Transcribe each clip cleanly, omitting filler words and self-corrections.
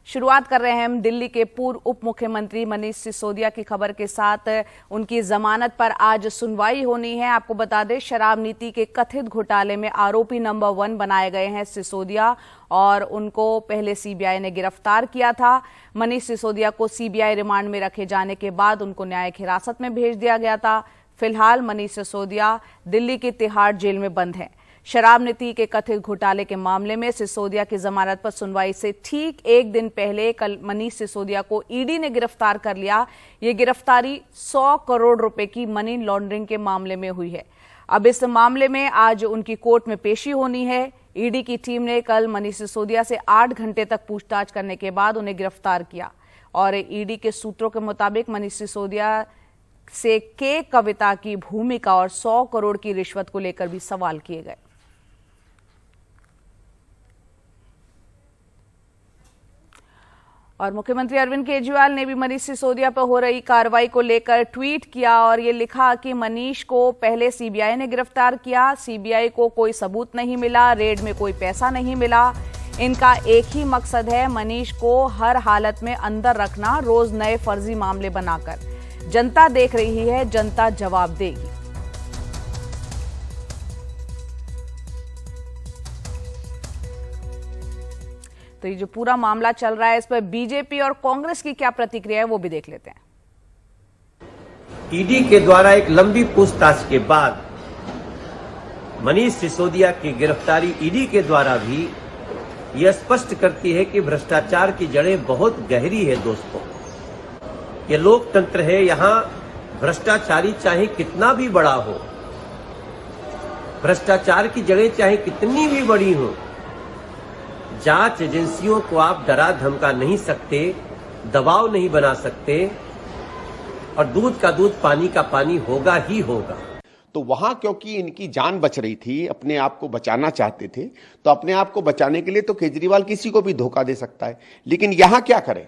शुरुआत कर रहे हैं हम दिल्ली के पूर्व उप मुख्यमंत्री मनीष सिसोदिया की खबर के साथ। उनकी जमानत पर आज सुनवाई होनी है। आपको बता दें, शराब नीति के कथित घोटाले में आरोपी नंबर 1 बनाए गए हैं सिसोदिया और उनको पहले सीबीआई ने गिरफ्तार किया था। मनीष सिसोदिया को सीबीआई रिमांड में रखे जाने के बाद उनको न्यायिक हिरासत में भेज दिया गया था। फिलहाल मनीष सिसोदिया दिल्ली की तिहाड़ जेल में बंद है। शराब नीति के कथित घोटाले के मामले में सिसोदिया की जमानत पर सुनवाई से ठीक एक दिन पहले कल मनीष सिसोदिया को ईडी ने गिरफ्तार कर लिया। ये गिरफ्तारी 100 करोड़ रुपए की मनी लॉन्ड्रिंग के मामले में हुई है। अब इस मामले में आज उनकी कोर्ट में पेशी होनी है। ईडी की टीम ने कल मनीष सिसोदिया से 8 घंटे तक पूछताछ करने के बाद उन्हें गिरफ्तार किया और ईडी के सूत्रों के मुताबिक मनीष सिसोदिया से के कविता की भूमिका और 100 करोड़ की रिश्वत को लेकर भी सवाल किए गए। और मुख्यमंत्री अरविंद केजरीवाल ने भी मनीष सिसोदिया पर हो रही कार्रवाई को लेकर ट्वीट किया और ये लिखा कि मनीष को पहले सीबीआई ने गिरफ्तार किया, सीबीआई को कोई सबूत नहीं मिला, रेड में कोई पैसा नहीं मिला। इनका एक ही मकसद है, मनीष को हर हालत में अंदर रखना, रोज नए फर्जी मामले बनाकर। जनता देख रही है, जनता जवाब देगी। तो ये जो पूरा मामला चल रहा है, इस पर बीजेपी और कांग्रेस की क्या प्रतिक्रिया है वो भी देख लेते हैं। ईडी के द्वारा एक लंबी पूछताछ के बाद मनीष सिसोदिया की गिरफ्तारी ईडी के द्वारा भी यह स्पष्ट करती है कि भ्रष्टाचार की जड़ें बहुत गहरी है। दोस्तों, ये लोकतंत्र है, यहां भ्रष्टाचारी चाहे कितना भी बड़ा हो, भ्रष्टाचार की जड़ें चाहे कितनी भी बड़ी हो, जांच एजेंसियों को आप डरा धमका नहीं सकते, दबाव नहीं बना सकते और दूध का दूध पानी का पानी होगा ही होगा। तो वहां क्योंकि इनकी जान बच रही थी, अपने आप को बचाना चाहते थे, तो अपने आप को बचाने के लिए तो केजरीवाल किसी को भी धोखा दे सकता है। लेकिन यहां क्या करें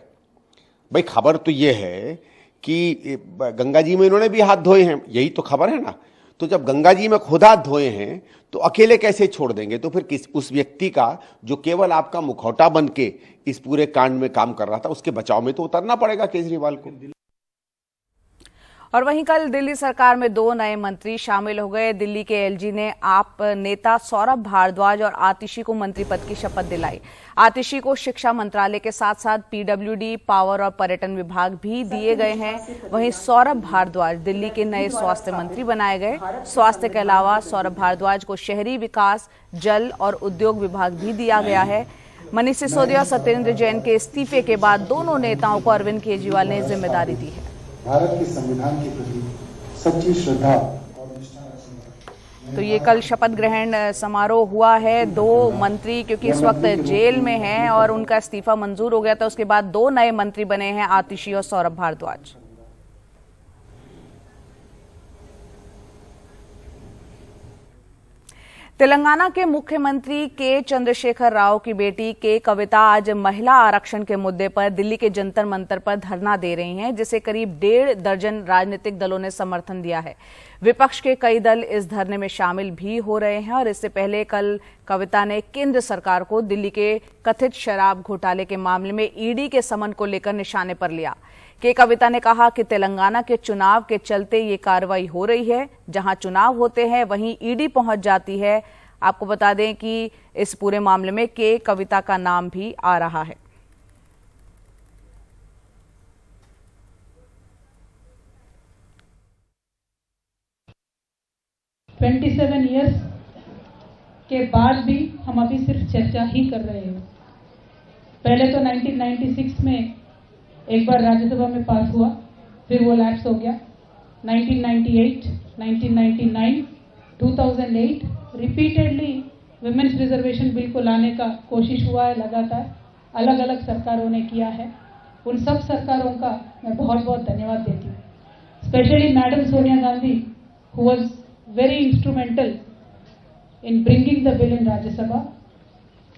भाई, खबर तो ये है कि गंगा जी में इन्होंने भी हाथ धोए हैं, यही तो खबर है ना। तो जब गंगा जी में खुद हाथ धोए हैं तो अकेले कैसे छोड़ देंगे? तो फिर उस व्यक्ति का जो केवल आपका मुखौटा बन के इस पूरे कांड में काम कर रहा था, उसके बचाव में तो उतरना पड़ेगा केजरीवाल को। और वहीं कल दिल्ली सरकार में 2 नए मंत्री शामिल हो गए। दिल्ली के एलजी ने आप नेता सौरभ भारद्वाज और आतिशी को मंत्री पद की शपथ दिलाई। आतिशी को शिक्षा मंत्रालय के साथ साथ पीडब्ल्यूडी, पावर और पर्यटन विभाग भी दिए गए हैं। वहीं सौरभ भारद्वाज दिल्ली के नए स्वास्थ्य मंत्री बनाए गए। स्वास्थ्य के अलावा सौरभ भारद्वाज को शहरी विकास, जल और उद्योग विभाग भी दिया गया है। मनीष सिसोदिया और सत्येंद्र जैन के इस्तीफे के बाद दोनों नेताओं को अरविंद केजरीवाल ने जिम्मेदारी दी है। भारत के संविधान के प्रति सच्ची श्रद्धा और निष्ठा। तो ये कल शपथ ग्रहण समारोह हुआ है। 2 मंत्री क्योंकि इस वक्त जेल में हैं और उनका इस्तीफा मंजूर हो गया था, उसके बाद 2 नए मंत्री बने हैं, आतिशी और सौरभ भारद्वाज। तेलंगाना के मुख्यमंत्री के चंद्रशेखर राव की बेटी के कविता आज महिला आरक्षण के मुद्दे पर दिल्ली के जंतर मंतर पर धरना दे रही हैं, जिसे करीब 1.5 दर्जन राजनीतिक दलों ने समर्थन दिया है। विपक्ष के कई दल इस धरने में शामिल भी हो रहे हैं और इससे पहले कल कविता ने केंद्र सरकार को दिल्ली के कथित शराब घोटाले के मामले में ईडी के समन को लेकर निशाने पर लिया। के कविता ने कहा कि तेलंगाना के चुनाव के चलते ये कार्रवाई हो रही है। जहां चुनाव होते हैं वहीं ईडी पहुंच जाती है। आपको बता दें कि इस पूरे मामले में के कविता का नाम भी आ रहा है। इयर्स के बाद भी हम अभी सिर्फ चर्चा ही कर रहे हैं। पहले तो 1996 में एक बार राज्यसभा में पास हुआ, फिर वो लैप्स हो गया। 1998, 1999, 2008 रिपीटेडली विमेन्स रिजर्वेशन बिल को लाने का कोशिश हुआ है। लगातार अलग अलग सरकारों ने किया है। उन सब सरकारों का मैं बहुत बहुत धन्यवाद देती हूँ। Specially madam Sonia Gandhi, who was very instrumental in bringing the bill in Rajya Sabha.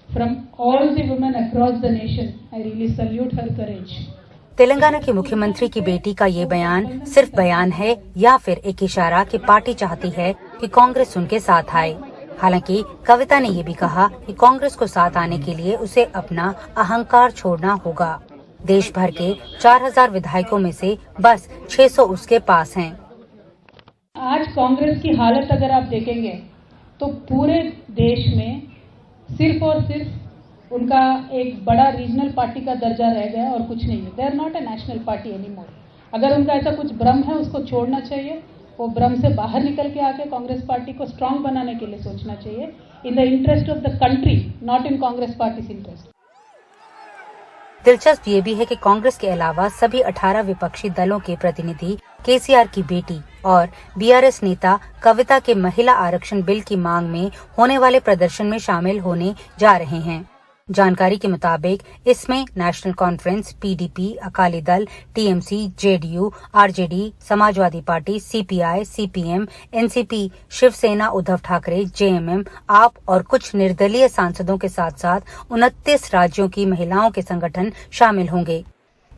From all the women across the nation, I really salute her courage. Telangana के मुख्यमंत्री की बेटी का ये बयान सिर्फ बयान है या फिर एक इशारा कि पार्टी चाहती है कि कांग्रेस उनके साथ आए। हालांकि कविता ने ये भी कहा कि कांग्रेस को साथ आने के लिए उसे अपना अहंकार छोड़ना होगा। देश भर के 4000 विधायकों में से बस 600 उसके पास हैं। आज कांग्रेस की हालत अगर आप देखेंगे तो पूरे देश में सिर्फ और सिर्फ उनका एक बड़ा रीजनल पार्टी का दर्जा रह गया और कुछ नहीं है। They are not a national party anymore. अगर उनका ऐसा कुछ भ्रम है उसको छोड़ना चाहिए, वो भ्रम से बाहर निकल के आके कांग्रेस पार्टी को स्ट्रांग बनाने के लिए सोचना चाहिए, in the interest of the country, not in Congress party interest. दिलचस्प ये भी है कि कांग्रेस के अलावा सभी 18 विपक्षी दलों के प्रतिनिधि केसीआर की बेटी और बीआरएस नेता कविता के महिला आरक्षण बिल की मांग में होने वाले प्रदर्शन में शामिल होने जा रहे हैं। जानकारी के मुताबिक इसमें national conference, PDP, Akali Dal, TMC, JDU, RJD, Samajwadi party, CPI, CPM, NCP, Shiv Sena, Uddhav Thackeray, JMM, AAP और कुछ निर्दलीय सांसदों के साथ साथ 29 राज्यों की महिलाओं के संगठन शामिल होंगे।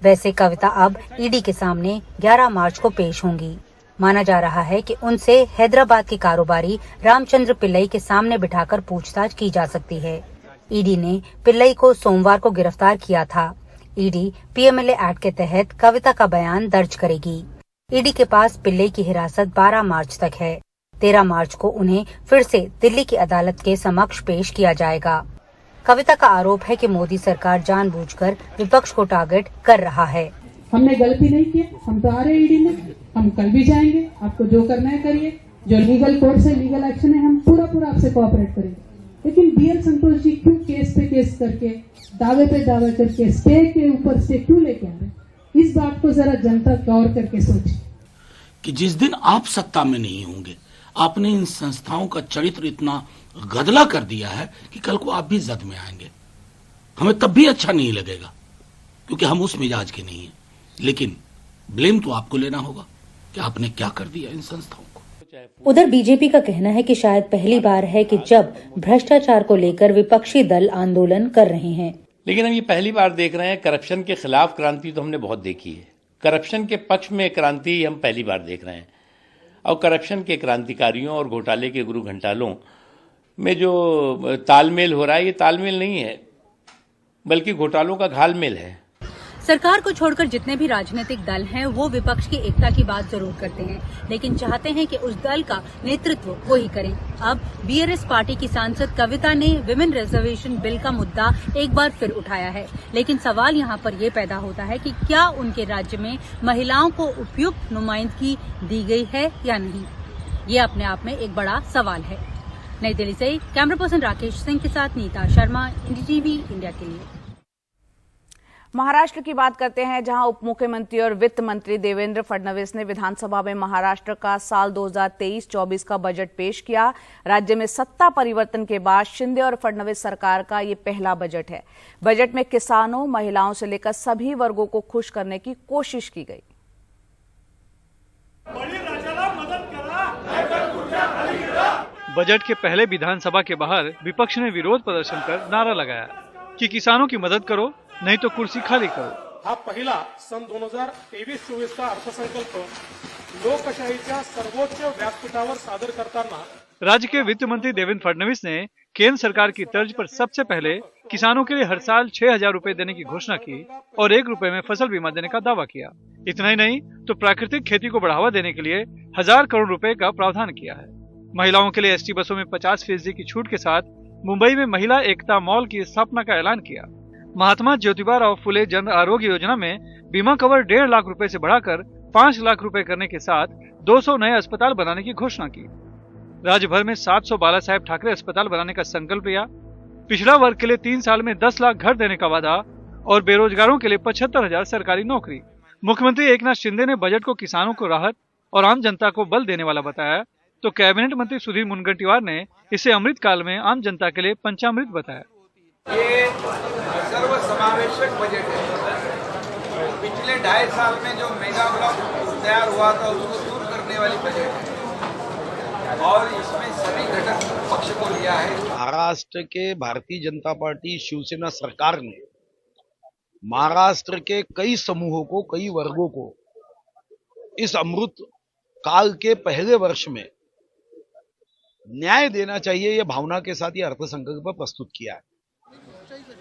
वैसे कविता अब ईडी के सामने 11 मार्च को पेश होंगी। माना जा रहा है कि उनसे हैदराबाद के कारोबारी रामचंद्र पिल्लई के सामने बिठाकर पूछताछ की जा सकती है। ईडी ने पिल्लई को सोमवार को गिरफ्तार किया था। ईडी पीएमएलए एक्ट के तहत कविता का बयान दर्ज करेगी। ईडी के पास पिल्लई की हिरासत 12 मार्च तक है। 13 मार्च को उन्हें फिर से दिल्ली की अदालत के समक्ष पेश किया जाएगा। कविता का आरोप है कि मोदी सरकार जानबूझकर विपक्ष को टारगेट कर रहा है। हमने गलती नहीं की, हम तो आ रहे ईडी में, हम कल भी जाएंगे, आपको जो करना है करिए, जो लीगल कोर्ट से लीगल एक्शन है हम पूरा आपसे कोऑपरेट करेंगे। लेकिन बीएल संतोष जी क्यों केस पे केस करके, दावे पे दावा करके, स्टे के ऊपर स्टे क्यों लेके आ रहे, इस बात को जरा जनता गौर करके सोचे कि जिस दिन आप सत्ता में नहीं होंगे, आपने इन संस्थाओं का चरित्र इतना गदला कर दिया है कि कल को आप भी जद में आएंगे। हमें तब भी अच्छा नहीं लगेगा क्योंकि हम उस मिजाज के नहीं हैं, लेकिन ब्लेम तो आपको लेना होगा कि आपने क्या कर दिया इन संस्थाओं को। उधर बीजेपी का कहना है कि शायद पहली बार है कि जब भ्रष्टाचार को लेकर विपक्षी दल आंदोलन कर रहे हैं। लेकिन हम ये पहली बार देख रहे हैं। करप्शन के खिलाफ क्रांति तो हमने बहुत देखी है, करप्शन के पक्ष में क्रांति हम पहली बार देख रहे हैं। और करप्शन के क्रांतिकारियों और घोटाले के गुरु घंटालों में जो तालमेल हो रहा है, ये तालमेल नहीं है बल्कि घोटालों का घालमेल है। सरकार को छोड़कर जितने भी राजनीतिक दल हैं वो विपक्ष की एकता की बात जरूर करते हैं, लेकिन चाहते हैं कि उस दल का नेतृत्व वो ही करें। अब बीआरएस पार्टी की सांसद कविता ने विमेन रिजर्वेशन बिल का मुद्दा एक बार फिर उठाया है, लेकिन सवाल यहाँ पर ये पैदा होता है कि क्या उनके राज्य में महिलाओं को उपयुक्त नुमाइंदगी दी गई है या नहीं। ये अपने आप में एक बड़ा सवाल है। नई दिल्ली से कैमरा पर्सन राकेश सिंह के साथ नीता शर्मा, NDTV इंडिया के लिए। महाराष्ट्र की बात करते हैं, जहां उप मुख्यमंत्री और वित्त मंत्री देवेंद्र फडणवीस ने विधानसभा में महाराष्ट्र का साल 2023-24 का बजट पेश किया। राज्य में सत्ता परिवर्तन के बाद शिंदे और फडणवीस सरकार का ये पहला बजट है। बजट में किसानों, महिलाओं से लेकर सभी वर्गों को खुश करने की कोशिश की गई। बजट के पहले विधानसभा के बाहर विपक्ष ने विरोध प्रदर्शन कर नारा लगाया कि किसानों की मदद करो, नहीं तो कुर्सी खाली करो। हा पहिला सन 2023-24 का अर्थसंकल्प लोकशाहीच्या सर्वोच्च व्यासपीठावर सादर करताना राज्य के वित्त मंत्री देवेंद्र फडणवीस ने केंद्र सरकार की तर्ज पर सबसे पहले किसानों के लिए हर साल 6,000 रुपए देने की घोषणा की और 1 रुपए में फसल बीमा देने का दावा किया। इतना ही नहीं तो प्राकृतिक खेती को बढ़ावा देने के लिए 1000 करोड़ रुपए का प्रावधान किया है। महिलाओं के लिए एसटी बसों में 50% की छूट के साथ मुंबई में महिला एकता मॉल की स्थापना का ऐलान किया। महात्मा ज्योतिबा फुले जन आरोग्य योजना में बीमा कवर 1.5 लाख रुपए से बढ़ाकर 5 लाख रुपए करने के साथ 200 नए अस्पताल बनाने की घोषणा की। राज्य भर में 700 बाला साहेब ठाकरे अस्पताल बनाने का संकल्प लिया। पिछड़ा वर्ग के लिए 3 साल में 10 लाख घर देने का वादा और बेरोजगारों के लिए 75,000 सरकारी नौकरी। मुख्यमंत्री एकनाथ शिंदे ने बजट को किसानों को राहत और आम जनता को बल देने वाला बताया, तो कैबिनेट मंत्री सुधीर मुनगंटीवार ने इसे अमृत काल में आम जनता के लिए पंचामृत बताया। ये सर्व समावेशक बजट है। पिछले 2.5 साल में जो मेगा ब्लॉक तैयार हुआ था उसको दूर करने वाली बजट है और इसमें सभी घटक पक्ष को लिया है। महाराष्ट्र के भारतीय जनता पार्टी शिवसेना सरकार ने महाराष्ट्र के कई समूहों को, कई वर्गों को इस अमृत काल के पहले वर्ष में न्याय देना चाहिए, ये भावना के साथ ये अर्थसंकल्प प्रस्तुत किया है।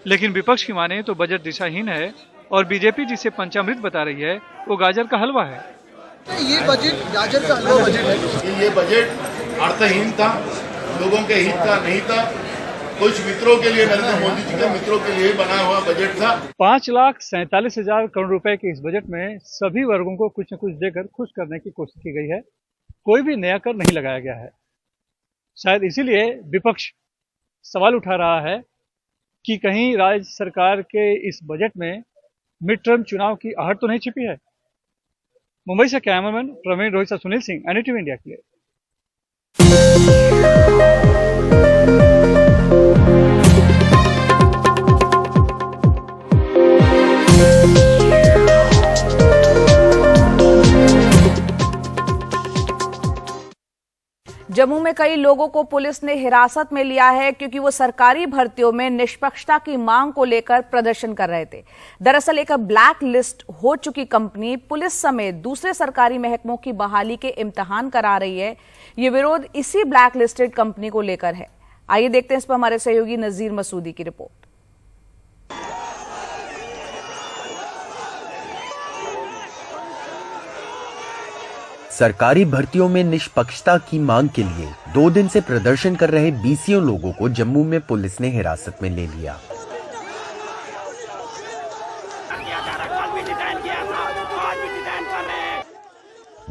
लेकिन विपक्ष की माने तो बजट दिशाहीन है और बीजेपी जिसे पंचामृत बता रही है वो गाजर का हलवा है। ये बजट गाजर का हलवा बजट है। ये बजट अर्थहीन था, लोगों के हित का नहीं था, कुछ मित्रों के लिए, नरेंद्र मोदी जी के मित्रों के लिए बना हुआ बजट था। 5,47,000 करोड़ रुपए के इस बजट में सभी वर्गों को कुछ न कुछ देकर खुश करने की कोशिश की गई है। कोई भी नया कर नहीं लगाया गया है। शायद इसीलिए विपक्ष सवाल उठा रहा है कि कहीं राज्य सरकार के इस बजट में मिड टर्म चुनाव की आहट तो नहीं छिपी है। मुंबई से कैमरामैन प्रवीण रोहित से सुनील सिंह, एनडीटीवी इंडिया के लिए। जम्मू में कई लोगों को पुलिस ने हिरासत में लिया है क्योंकि वो सरकारी भर्तियों में निष्पक्षता की मांग को लेकर प्रदर्शन कर रहे थे। दरअसल एक ब्लैक लिस्ट हो चुकी कंपनी पुलिस समेत दूसरे सरकारी महकमों की बहाली के इम्तिहान करा रही है। ये विरोध इसी ब्लैक लिस्टेड कंपनी को लेकर है। आइए देखते हैं इस पर हमारे सहयोगी नजीर मसूदी की रिपोर्ट। सरकारी भर्तियों में निष्पक्षता की मांग के लिए 2 दिन से प्रदर्शन कर रहे 20 लोगों को जम्मू में पुलिस ने हिरासत में ले लिया।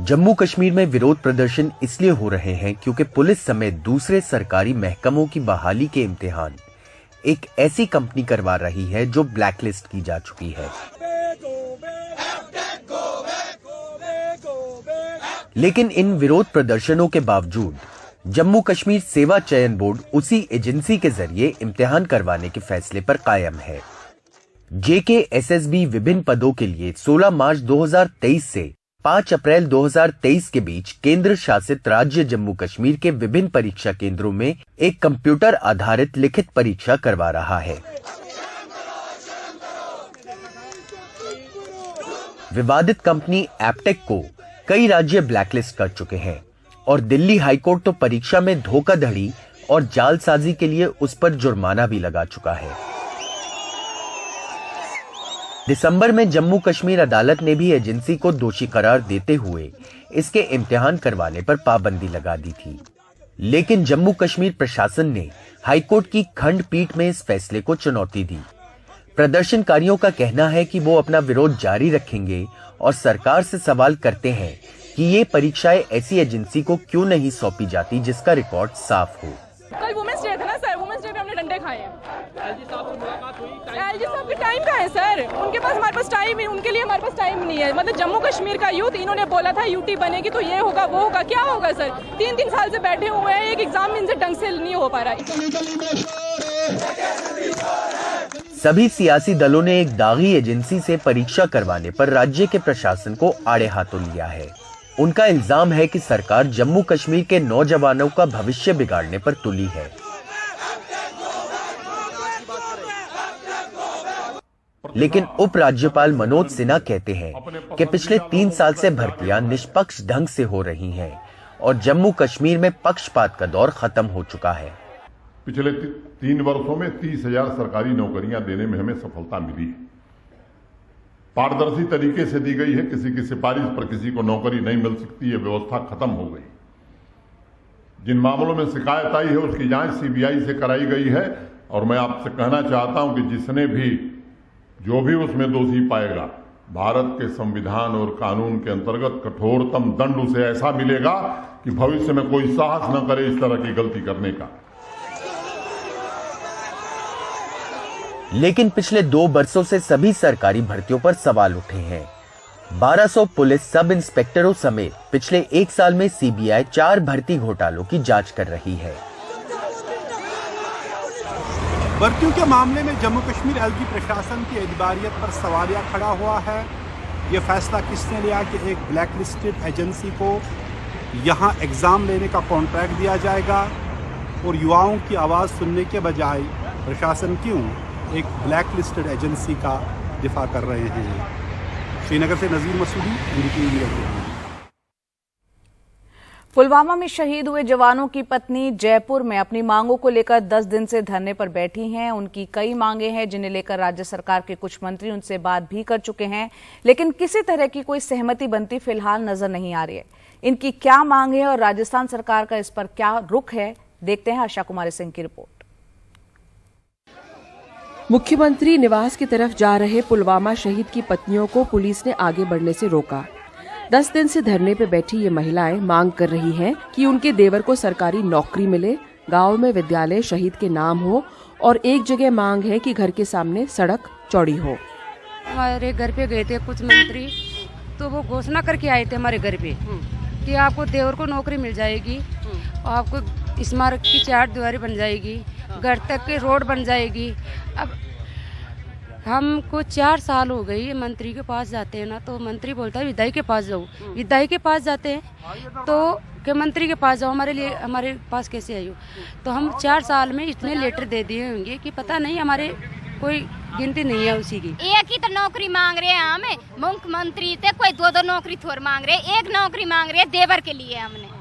जम्मू कश्मीर में विरोध प्रदर्शन इसलिए हो रहे हैं क्योंकि पुलिस समेत दूसरे सरकारी महकमों की बहाली के इम्तिहान एक ऐसी कंपनी करवा रही है जो ब्लैकलिस्ट की जा चुकी है। लेकिन इन विरोध प्रदर्शनों के बावजूद जम्मू कश्मीर सेवा चयन बोर्ड उसी एजेंसी के जरिए इम्तिहान करवाने के फैसले पर कायम है। JKSSB विभिन्न पदों के लिए 16 मार्च 2023 से 5 अप्रैल 2023 के बीच केंद्र शासित राज्य जम्मू कश्मीर के विभिन्न परीक्षा केंद्रों में एक कंप्यूटर आधारित लिखित परीक्षा करवा रहा है। विवादित कंपनी एप्टेक को कई राज्य ब्लैकलिस्ट कर चुके हैं और दिल्ली हाईकोर्ट तो परीक्षा में धोखाधड़ी और जालसाजी के लिए उस पर जुर्माना भी लगा चुका है। दिसंबर में जम्मू कश्मीर अदालत ने भी एजेंसी को दोषी करार देते हुए इसके इम्तिहान करवाने पर पाबंदी लगा दी थी। लेकिन जम्मू कश्मीर प्रशासन ने हाईकोर्ट की खंडपीठ में इस फैसले को चुनौती दी। प्रदर्शनकारियों का कहना है कि वो अपना विरोध जारी रखेंगे और सरकार से सवाल करते हैं कि ये परीक्षाएं ऐसी एजेंसी को क्यों नहीं सौंपी जाती जिसका रिकॉर्ड साफ हो। कल वुमेन्स डे था ना सर, वुमेन्स डे पे हमने डंडे खाए हैं। एलजी साहब से मुलाकात हुई? एलजी साहब के टाइम का है सर, उनके पास हमारे पास टाइम है, उनके लिए हमारे पास टाइम नहीं है। मतलब जम्मू कश्मीर का यूथ, इन्होंने बोला था यूटी बनेगी तो ये होगा वो होगा, क्या होगा सर? 3 साल से बैठे हुए हैं, एक एग्जाम इनसे ढंग से नहीं हो पा रहा है। सभी सियासी दलों ने एक दागी एजेंसी से परीक्षा करवाने पर राज्य के प्रशासन को आड़े हाथों लिया है। उनका इल्जाम है कि सरकार जम्मू कश्मीर के नौजवानों का भविष्य बिगाड़ने पर तुली है। लेकिन उपराज्यपाल मनोज सिन्हा कहते हैं कि पिछले 3 साल से भर्तियां निष्पक्ष ढंग से हो रही हैं और जम्मू कश्मीर में पक्षपात का दौर खत्म हो चुका है। पिछले 3 वर्षों में 30,000 सरकारी नौकरियां देने में हमें सफलता मिली है। पारदर्शी तरीके से दी गई है, किसी की सिफारिश पर किसी को नौकरी नहीं मिल सकती, ये व्यवस्था खत्म हो गई। जिन मामलों में शिकायत आई है उसकी जांच CBI से कराई गई है और मैं आपसे कहना चाहता हूं कि जिसने भी जो भी उसमें दोषी पाएगा, भारत के संविधान और कानून के अंतर्गत कठोरतम दंड उसे ऐसा मिलेगा कि भविष्य में कोई साहस न करे इस तरह की गलती करने का। लेकिन पिछले 2 वर्षों से सभी सरकारी भर्तियों पर सवाल उठे हैं। 1200 पुलिस सब इंस्पेक्टरों समेत पिछले 1 साल में CBI 4 भर्ती घोटालों की जांच कर रही है। भर्तियों के मामले में जम्मू कश्मीर LG प्रशासन की एतबारियत पर सवालिया खड़ा हुआ है। ये फैसला किसने लिया कि एक ब्लैक लिस्टेड एजेंसी को यहाँ एग्ज़ाम लेने का कॉन्ट्रैक्ट दिया जाएगा और युवाओं की आवाज़ सुनने के बजाय प्रशासन क्यों एक ब्लैक लिस्टेड एजेंसी का दिफा कर रहे हैं। श्रीनगर से नजीर मसूदी, NDTV। पुलवामा में शहीद हुए जवानों की पत्नी जयपुर में अपनी मांगों को लेकर 10 दिन से धरने पर बैठी हैं। उनकी कई मांगे हैं जिन्हें लेकर राज्य सरकार के कुछ मंत्री उनसे बात भी कर चुके हैं, लेकिन किसी तरह की कोई सहमति बनती फिलहाल नजर नहीं आ रही है। इनकी क्या मांग है और राजस्थान सरकार का इस पर क्या रुख है, देखते हैं आशा कुमारी सिंह की रिपोर्ट। मुख्यमंत्री निवास की तरफ जा रहे पुलवामा शहीद की पत्नियों को पुलिस ने आगे बढ़ने से रोका। 10 दिन से धरने पे बैठी ये महिलाएं मांग कर रही हैं कि उनके देवर को सरकारी नौकरी मिले, गांव में विद्यालय शहीद के नाम हो और एक जगह मांग है कि घर के सामने सड़क चौड़ी हो। हमारे घर पे गए थे कुछ मंत्री, तो वो घोषणा करके आए थे हमारे घर पे कि आपको देवर को नौकरी मिल जाएगी, आपको स्मारक की 4 दीवारी बन जाएगी, घर तक के रोड बन जाएगी। अब हमको 4 साल हो गई मंत्री के पास जाते हैं ना, तो मंत्री बोलता है विधायक के पास जाओ, विधायक के पास जाते हैं तो क्या मंत्री के पास जाओ, हमारे पास कैसे आई हो। तो हम 4 साल में इतने लेटर दे दिए होंगे कि पता नहीं, हमारे कोई गिनती नहीं है उसी की। एक ही तो नौकरी मांग रहे हैं हमें, मुख्यमंत्री थे कोई 2-2 नौकरी थोड़ मांग रहे, एक नौकरी मांग रहे देवर के लिए। हमने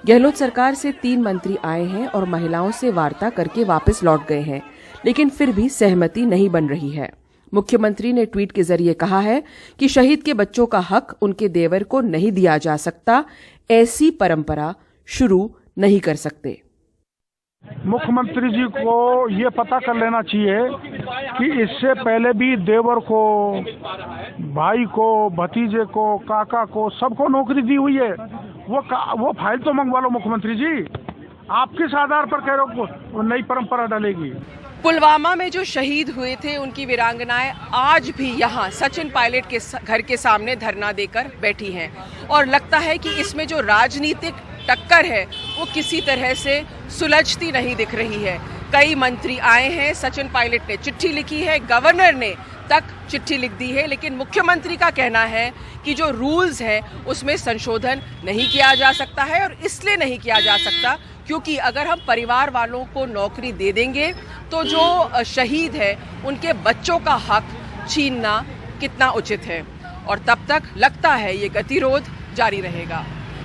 गहलोत सरकार से 3 मंत्री आए हैं और महिलाओं से वार्ता करके वापस लौट गए हैं, लेकिन फिर भी सहमति नहीं बन रही है। मुख्यमंत्री ने ट्वीट के जरिए कहा है कि शहीद के बच्चों का हक उनके देवर को नहीं दिया जा सकता, ऐसी परंपरा शुरू नहीं कर सकते। मुख्यमंत्री जी को ये पता कर लेना चाहिए कि इससे पहले भी देवर को, भाई को, भतीजे को, काका को, सबको नौकरी दी हुई है। वो फाइल तो मंगवा लो मुख्यमंत्री जी। आप किस आधार पर कह रहे हो नई परंपरा डालेगी? पुलवामा में जो शहीद हुए थे उनकी वीरांगनाएं आज भी यहाँ सचिन पायलट के घर के सामने धरना देकर बैठी हैं और लगता है कि इसमें जो राजनीतिक टक्कर है वो किसी तरह से सुलझती नहीं दिख रही है। कई मंत्री आए हैं, सचिन पायलट ने चिट्ठी लिखी है, गवर्नर ने तक चिट्ठी लिख दी है, लेकिन मुख्यमंत्री का कहना है कि जो रूल्स है उसमें संशोधन नहीं किया जा सकता है। और इसलिए नहीं किया जा सकता क्योंकि अगर हम परिवार वालों को नौकरी दे देंगे तो जो शहीद है उनके बच्चों का हक छीनना कितना उचित है, और तब तक लगता है ये गतिरोध जारी रहेगा।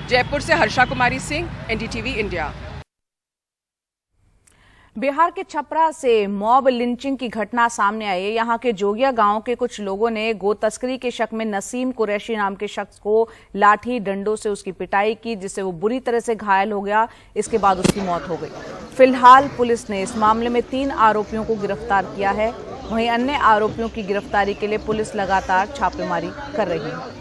जयपुर से हर्षा कुमारी सिंह, एनडीटीवी इंडिया। बिहार के छपरा से मॉब लिंचिंग की घटना सामने आई है। यहाँ के जोगिया गांव के कुछ लोगों ने गो तस्करी के शक में नसीम कुरैशी नाम के शख्स को लाठी डंडों से उसकी पिटाई की, जिससे वो बुरी तरह से घायल हो गया। इसके बाद उसकी मौत हो गई। फिलहाल पुलिस ने इस मामले में 3 आरोपियों को गिरफ्तार किया है। वहीं अन्य आरोपियों की गिरफ्तारी के लिए पुलिस लगातार छापेमारी कर रही है।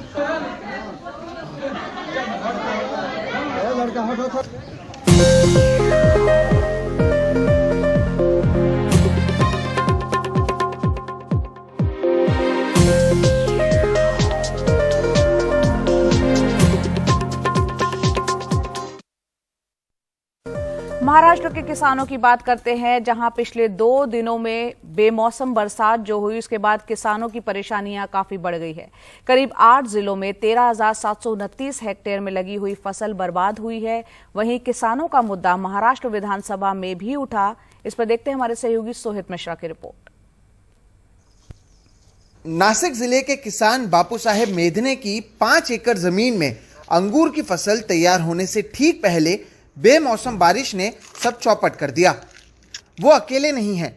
महाराष्ट्र के किसानों की बात करते हैं, जहां पिछले 2 दिनों में बेमौसम बरसात जो हुई उसके बाद किसानों की परेशानियां काफी बढ़ गई है। करीब 8 जिलों में 13,729 हेक्टेयर में लगी हुई फसल बर्बाद हुई है। वहीं किसानों का मुद्दा महाराष्ट्र विधानसभा में भी उठा। इस पर देखते हैं हमारे सहयोगी सोहित मिश्रा की रिपोर्ट। नासिक जिले के किसान बापू साहेब मेधने की 5 एकड़ जमीन में अंगूर की फसल तैयार होने से ठीक पहले बेमौसम बारिश ने सब चौपट कर दिया। वो अकेले नहीं हैं।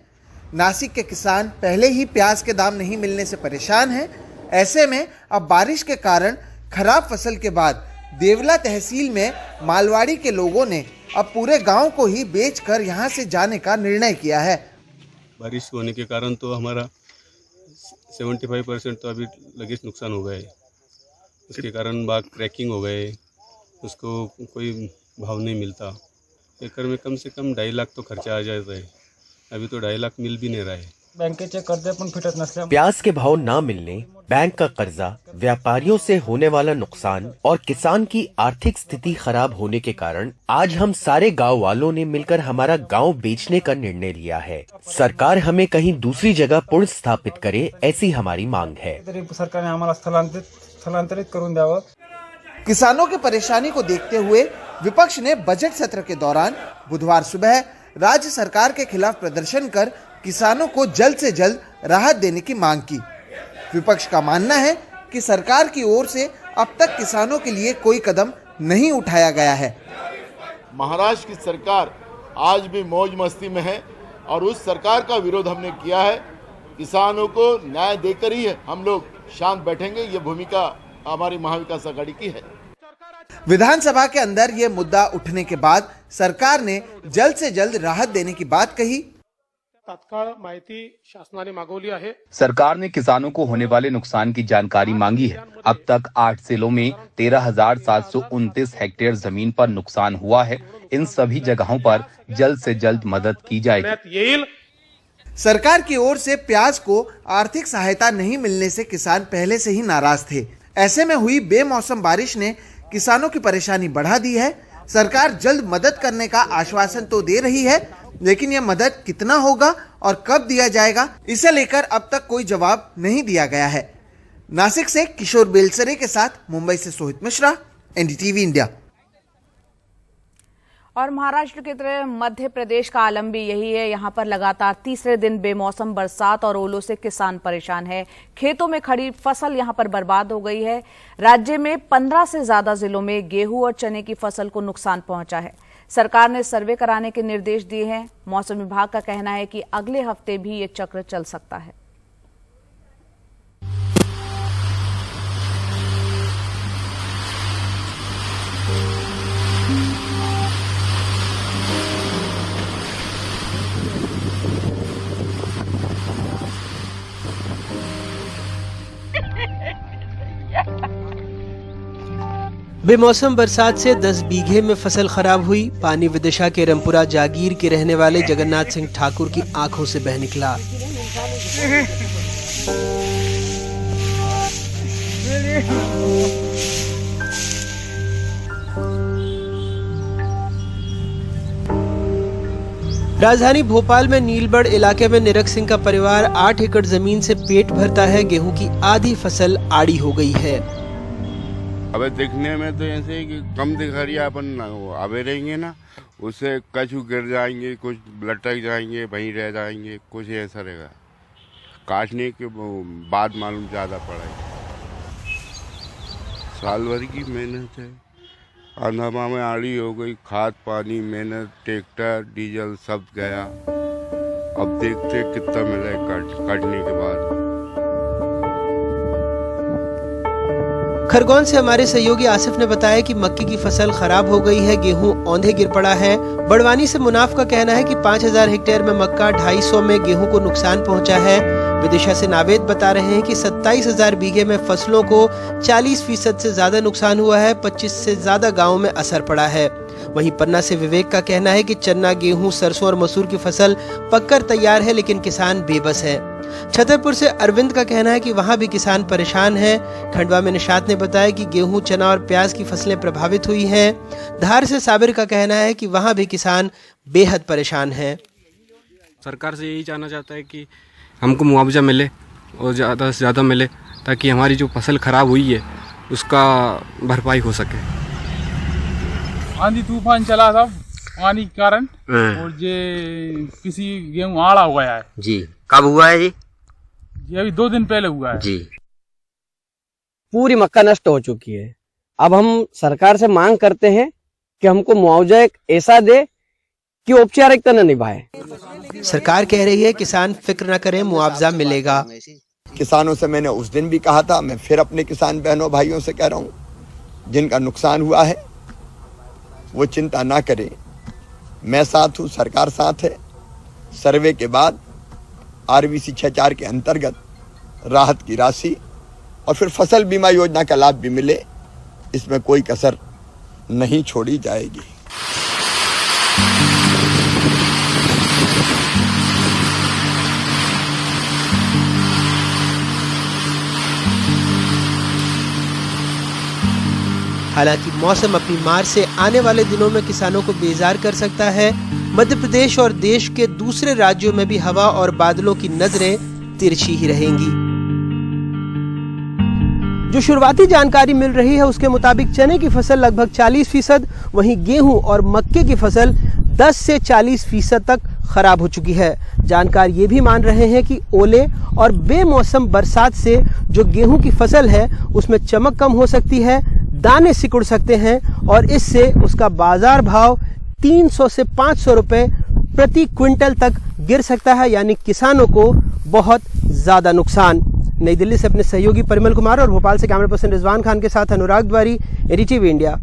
नासिक के किसान पहले ही प्याज के दाम नहीं मिलने से परेशान हैं। ऐसे में अब बारिश के कारण खराब फसल के बाद देवला तहसील में मालवाड़ी के लोगों ने अब पूरे गांव को ही बेचकर यहां से जाने का निर्णय किया है। बारिश होने के कारण तो हमारा 75% तो अभी लगेज नुकसान हो गए। उसके कारण बाग क्रैकिंग हो गए, उसको कोई भाव नहीं मिलता। एकड़ में कम से कम 2.5 लाख तो खर्चा आ जाता है। अभी तो 2.5 लाख मिल भी नहीं रहा है। बँकेचे कर्ज पण फिटत नसल्या, प्याज के भाव ना मिलने, बैंक का कर्जा, व्यापारियों से होने वाला नुकसान और किसान की आर्थिक स्थिति खराब होने के कारण आज हम सारे गांव वालों ने मिलकर हमारा गांव बेचने का निर्णय लिया है। सरकार हमें कहीं दूसरी जगह पुनर्स्थापित करे, ऐसी हमारी मांग है। सरकार ने आम्हाला स्थलांतरित करून द्यावं। किसानों की परेशानी को देखते हुए विपक्ष ने बजट सत्र के दौरान बुधवार सुबह राज्य सरकार के खिलाफ प्रदर्शन कर किसानों को जल्द से जल्द राहत देने की मांग की। विपक्ष का मानना है कि सरकार की ओर से अब तक किसानों के लिए कोई कदम नहीं उठाया गया है। महाराष्ट्र की सरकार आज भी मौज मस्ती में है और उस सरकार का विरोध हमने किया है। किसानों को न्याय देकर ही हम लोग शांत बैठेंगे, ये भूमिका हमारी महाविकास आघाड़ी की है। विधानसभा के अंदर ये मुद्दा उठने के बाद सरकार ने जल्द से जल्द राहत देने की बात कही। तात्काळ माहिती शासनाने मागवली आहे। सरकार ने किसानों को होने वाले नुकसान की जानकारी मांगी है। अब तक 8 जिलों में 13,729 हेक्टेयर जमीन पर नुकसान हुआ है। इन सभी जगहों पर जल्द से जल्द मदद की जाएगी। सरकार की ओर से प्याज को आर्थिक सहायता नहीं मिलने से किसान पहले से ही नाराज थे। ऐसे में हुई बेमौसम बारिश ने किसानों की परेशानी बढ़ा दी है। सरकार जल्द मदद करने का आश्वासन तो दे रही है, लेकिन यह मदद कितना होगा और कब दिया जाएगा, इसे लेकर अब तक कोई जवाब नहीं दिया गया है। नासिक से किशोर बेलसरे के साथ मुंबई से सोहित मिश्रा, एनडीटीवी इंडिया। और महाराष्ट्र की तरह मध्य प्रदेश का आलम भी यही है। यहां पर लगातार तीसरे दिन बेमौसम बरसात और ओलों से किसान परेशान है। खेतों में खड़ी फसल यहां पर बर्बाद हो गई है। राज्य में 15 से ज्यादा जिलों में गेहूं और चने की फसल को नुकसान पहुंचा है। सरकार ने सर्वे कराने के निर्देश दिए हैं। मौसम विभाग का कहना है कि अगले हफ्ते भी ये चक्र चल सकता है। बेमौसम बरसात से 10 बीघे में फसल खराब हुई। पानी विदिशा के रमपुरा जागीर के रहने वाले जगन्नाथ सिंह ठाकुर की आंखों से बह निकला। राजधानी भोपाल में नीलबढ़ इलाके में निरक सिंह का परिवार 8 एकड़ जमीन से पेट भरता है। गेहूं की आधी फसल आड़ी हो गई है। अब देखने में तो ऐसे कि कम दिख रही है, अपन आवे रहेंगे ना, उससे कछु गिर जाएंगे, कुछ लटक जाएंगे, वहीं रह जाएंगे, कुछ ऐसा रहेगा। काटने के बाद मालूम ज़्यादा पड़ेगा। साल भर की मेहनत है। अंधमा में आड़ी हो गई, खाद पानी मेहनत, ट्रैक्टर डीजल सब गया। अब देखते कितना मिले काटने के बाद। खरगोन से हमारे सहयोगी आसिफ ने बताया कि मक्के की फसल खराब हो गई है। गेहूं औंधे गिर पड़ा है। बड़वानी से मुनाफ का कहना है कि 5,000 हेक्टेयर में मक्का, 250 में गेहूं को नुकसान पहुंचा है। विदिशा से नावेद बता रहे हैं कि 27,000 बीघे में फसलों को 40% से ज्यादा नुकसान हुआ है। 25 से ज्यादा गाँव में असर पड़ा है। वहीं पन्ना से विवेक का कहना है कि चन्ना, गेहूं, सरसों और मसूर की फसल पककर तैयार है, लेकिन किसान बेबस है। छतरपुर से अरविंद का कहना है कि वहां भी किसान परेशान हैं। खंडवा में निशात ने बताया कि गेहूं, चना और प्याज की फसलें प्रभावित हुई हैं। धार से साबिर का कहना है कि वहां भी किसान बेहद परेशान हैं। सरकार से यही जानना चाहता है कि हमको मुआवजा मिले और ज़्यादा से ज़्यादा मिले, ताकि हमारी जो फसल खराब हुई है उसका भरपाई हो सके। आंधी तूफान चला था, पानी के कारण, और ये किसी गेहूं आड़ा हो गया है जी। कब हुआ है जी? अभी 2 दिन पहले हुआ है जी। पूरी मक्का नष्ट हो चुकी है। अब हम सरकार से मांग करते हैं कि हमको मुआवजा एक ऐसा दे कि औपचारिकता न निभाए। सरकार कह रही है किसान फिक्र न करें, मुआवजा मिलेगा। किसानों से मैंने उस दिन भी कहा था, मैं फिर अपने किसान बहनों भाइयों से कह रहा हूँ, जिनका नुकसान हुआ है वो चिंता ना करें। मैं साथ हूँ, सरकार साथ है। सर्वे के बाद RBC 64 के अंतर्गत राहत की राशि और फिर फसल बीमा योजना का लाभ भी मिले, इसमें कोई कसर नहीं छोड़ी जाएगी। हालांकि मौसम अपनी मार से आने वाले दिनों में किसानों को बेजार कर सकता है। मध्य प्रदेश और देश के दूसरे राज्यों में भी हवा और बादलों की नजरें तिरछी ही रहेंगी। जो शुरुआती जानकारी मिल रही है उसके मुताबिक चने की फसल लगभग 40%, वहीं गेहूं और मक्के की फसल 10 से 40% तक खराब हो चुकी है। जानकार ये भी मान रहे हैं कि ओले और बेमौसम बरसात से जो गेहूं की फसल है उसमें चमक कम हो सकती है, दाने सिकुड़ सकते हैं और इससे उसका बाजार भाव 300 से 500 रुपए प्रति क्विंटल तक गिर सकता है, यानी किसानों को बहुत ज्यादा नुकसान। नई दिल्ली से अपने सहयोगी परिमल कुमार और भोपाल से कैमरा पर्सन रिजवान खान के साथ अनुराग द्वारी, एडीटीवी इंडिया।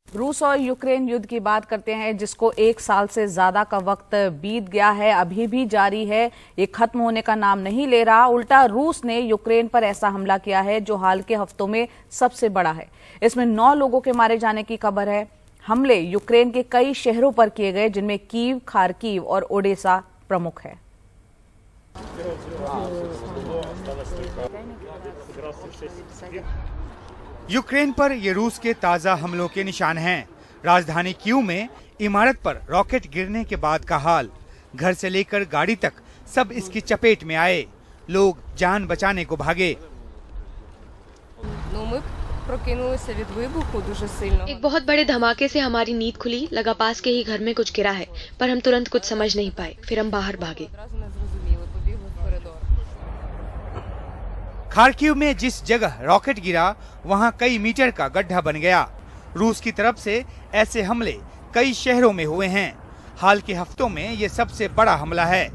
रूस और यूक्रेन युद्ध की बात करते हैं, जिसको 1 साल से ज्यादा का वक्त बीत गया है, अभी भी जारी है, ये खत्म होने का नाम नहीं ले रहा। उल्टा रूस ने यूक्रेन पर ऐसा हमला किया है जो हाल के हफ्तों में सबसे बड़ा है। इसमें 9 लोगों के मारे जाने की खबर है। हमले यूक्रेन के कई शहरों पर किए गए, जिनमें कीव, खार्किव और ओडेसा प्रमुख है। यूक्रेन पर ये रूस के ताजा हमलों के निशान हैं। राजधानी कीव में इमारत पर रॉकेट गिरने के बाद का हाल, घर से लेकर गाड़ी तक सब इसकी चपेट में आए। लोग जान बचाने को भागे। एक बहुत बड़े धमाके से हमारी नींद खुली, लगा पास के ही घर में कुछ गिरा है, पर हम तुरंत कुछ समझ नहीं पाए, फिर हम बाहर भागे। खार्किव में जिस जगह रॉकेट गिरा वहां कई मीटर का गड्ढा बन गया। रूस की तरफ से ऐसे हमले कई शहरों में हुए हैं। हाल के हफ्तों में ये सबसे बड़ा हमला है।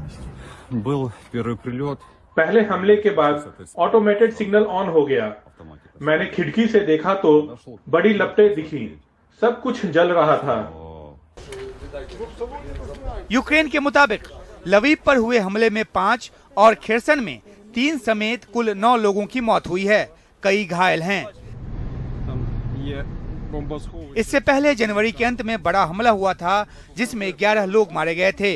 पहले हमले के बाद ऑटोमेटेड सिग्नल ऑन हो गया। मैंने खिड़की से देखा तो बड़ी लपटें दिखी, सब कुछ जल रहा था। यूक्रेन के मुताबिक लवीव पर हुए हमले में 5 और खेरसन में 3 समेत कुल 9 लोगों की मौत हुई है, कई घायल हैं। इससे पहले जनवरी के अंत में बड़ा हमला हुआ था, जिसमें 11 लोग मारे गए थे।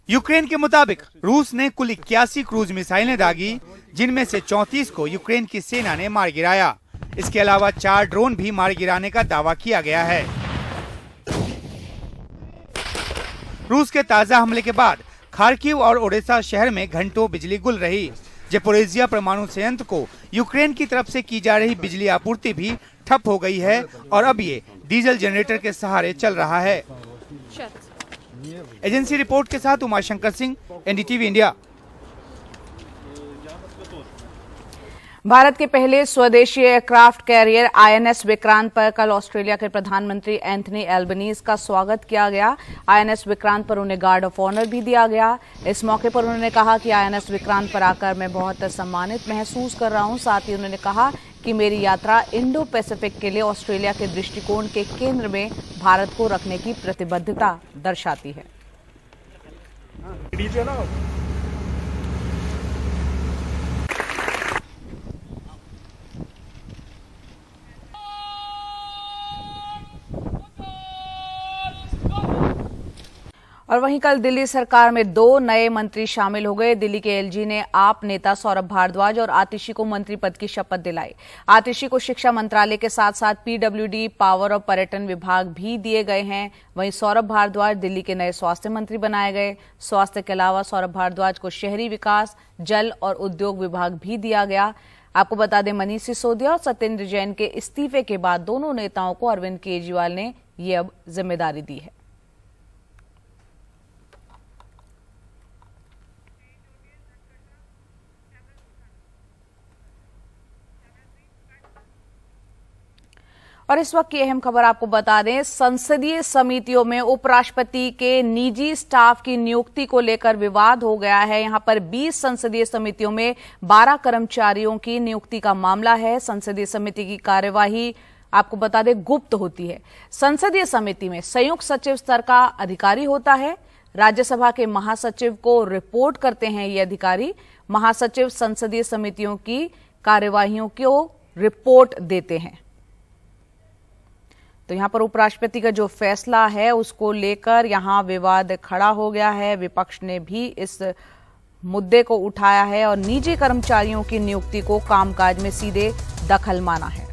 यूक्रेन के मुताबिक रूस ने कुल 81 क्रूज मिसाइलें दागी, जिनमें से 34 को यूक्रेन की सेना ने मार गिराया। इसके अलावा 4 ड्रोन भी मार गिराने का दावा किया गया है। रूस के ताजा हमले के बाद खार्किव और ओडेसा शहर में घंटों बिजली गुल रही। ज़पोरिज़िया परमाणु संयंत्र को यूक्रेन की तरफ से की जा रही बिजली आपूर्ति भी ठप हो गई है और अब ये डीजल जनरेटर के सहारे चल रहा है। एजेंसी रिपोर्ट के साथ उमाशंकर सिंह, एनडीटीवी इंडिया। भारत के पहले स्वदेशी एयरक्राफ्ट कैरियर आईएनएस विक्रांत पर कल ऑस्ट्रेलिया के प्रधानमंत्री एंथनी एल्बनीज का स्वागत किया गया। आईएनएस विक्रांत पर उन्हें गार्ड ऑफ ऑनर भी दिया गया। इस मौके पर उन्होंने कहा कि आईएनएस विक्रांत पर आकर मैं बहुत सम्मानित महसूस कर रहा हूं। साथ ही उन्होंने कहा कि मेरी यात्रा इंडो पैसिफिक के लिए ऑस्ट्रेलिया के दृष्टिकोण के केंद्र में भारत को रखने की प्रतिबद्धता दर्शाती है। और वहीं कल दिल्ली सरकार में 2 नए मंत्री शामिल हो गए। दिल्ली के एलजी ने आप नेता सौरभ भारद्वाज और आतिशी को मंत्री पद की शपथ दिलाई। आतिशी को शिक्षा मंत्रालय के साथ साथ पीडब्ल्यूडी, पावर और पर्यटन विभाग भी दिए गए हैं। वहीं सौरभ भारद्वाज दिल्ली के नए स्वास्थ्य मंत्री बनाए गए। स्वास्थ्य के अलावा सौरभ भारद्वाज को शहरी विकास, जल और उद्योग विभाग भी दिया गया। आपको बता दें, मनीष सिसोदिया और सत्येंद्र जैन के इस्तीफे के बाद दोनों नेताओं को अरविंद केजरीवाल ने ये अब जिम्मेदारी दी है। और इस वक्त की अहम खबर आपको बता दें, संसदीय समितियों में उपराष्ट्रपति के निजी स्टाफ की नियुक्ति को लेकर विवाद हो गया है। यहां पर 20 संसदीय समितियों में 12 कर्मचारियों की नियुक्ति का मामला है। संसदीय समिति की कार्यवाही आपको बता दें गुप्त होती है। संसदीय समिति में संयुक्त सचिव स्तर का अधिकारी होता है। राज्यसभा के महासचिव को रिपोर्ट करते हैं ये अधिकारी। महासचिव संसदीय समितियों की कार्यवाहियों को रिपोर्ट देते हैं। तो यहां पर उपराष्ट्रपति का जो फैसला है उसको लेकर यहां विवाद खड़ा हो गया है। विपक्ष ने भी इस मुद्दे को उठाया है और निजी कर्मचारियों की नियुक्ति को कामकाज में सीधे दखल माना है।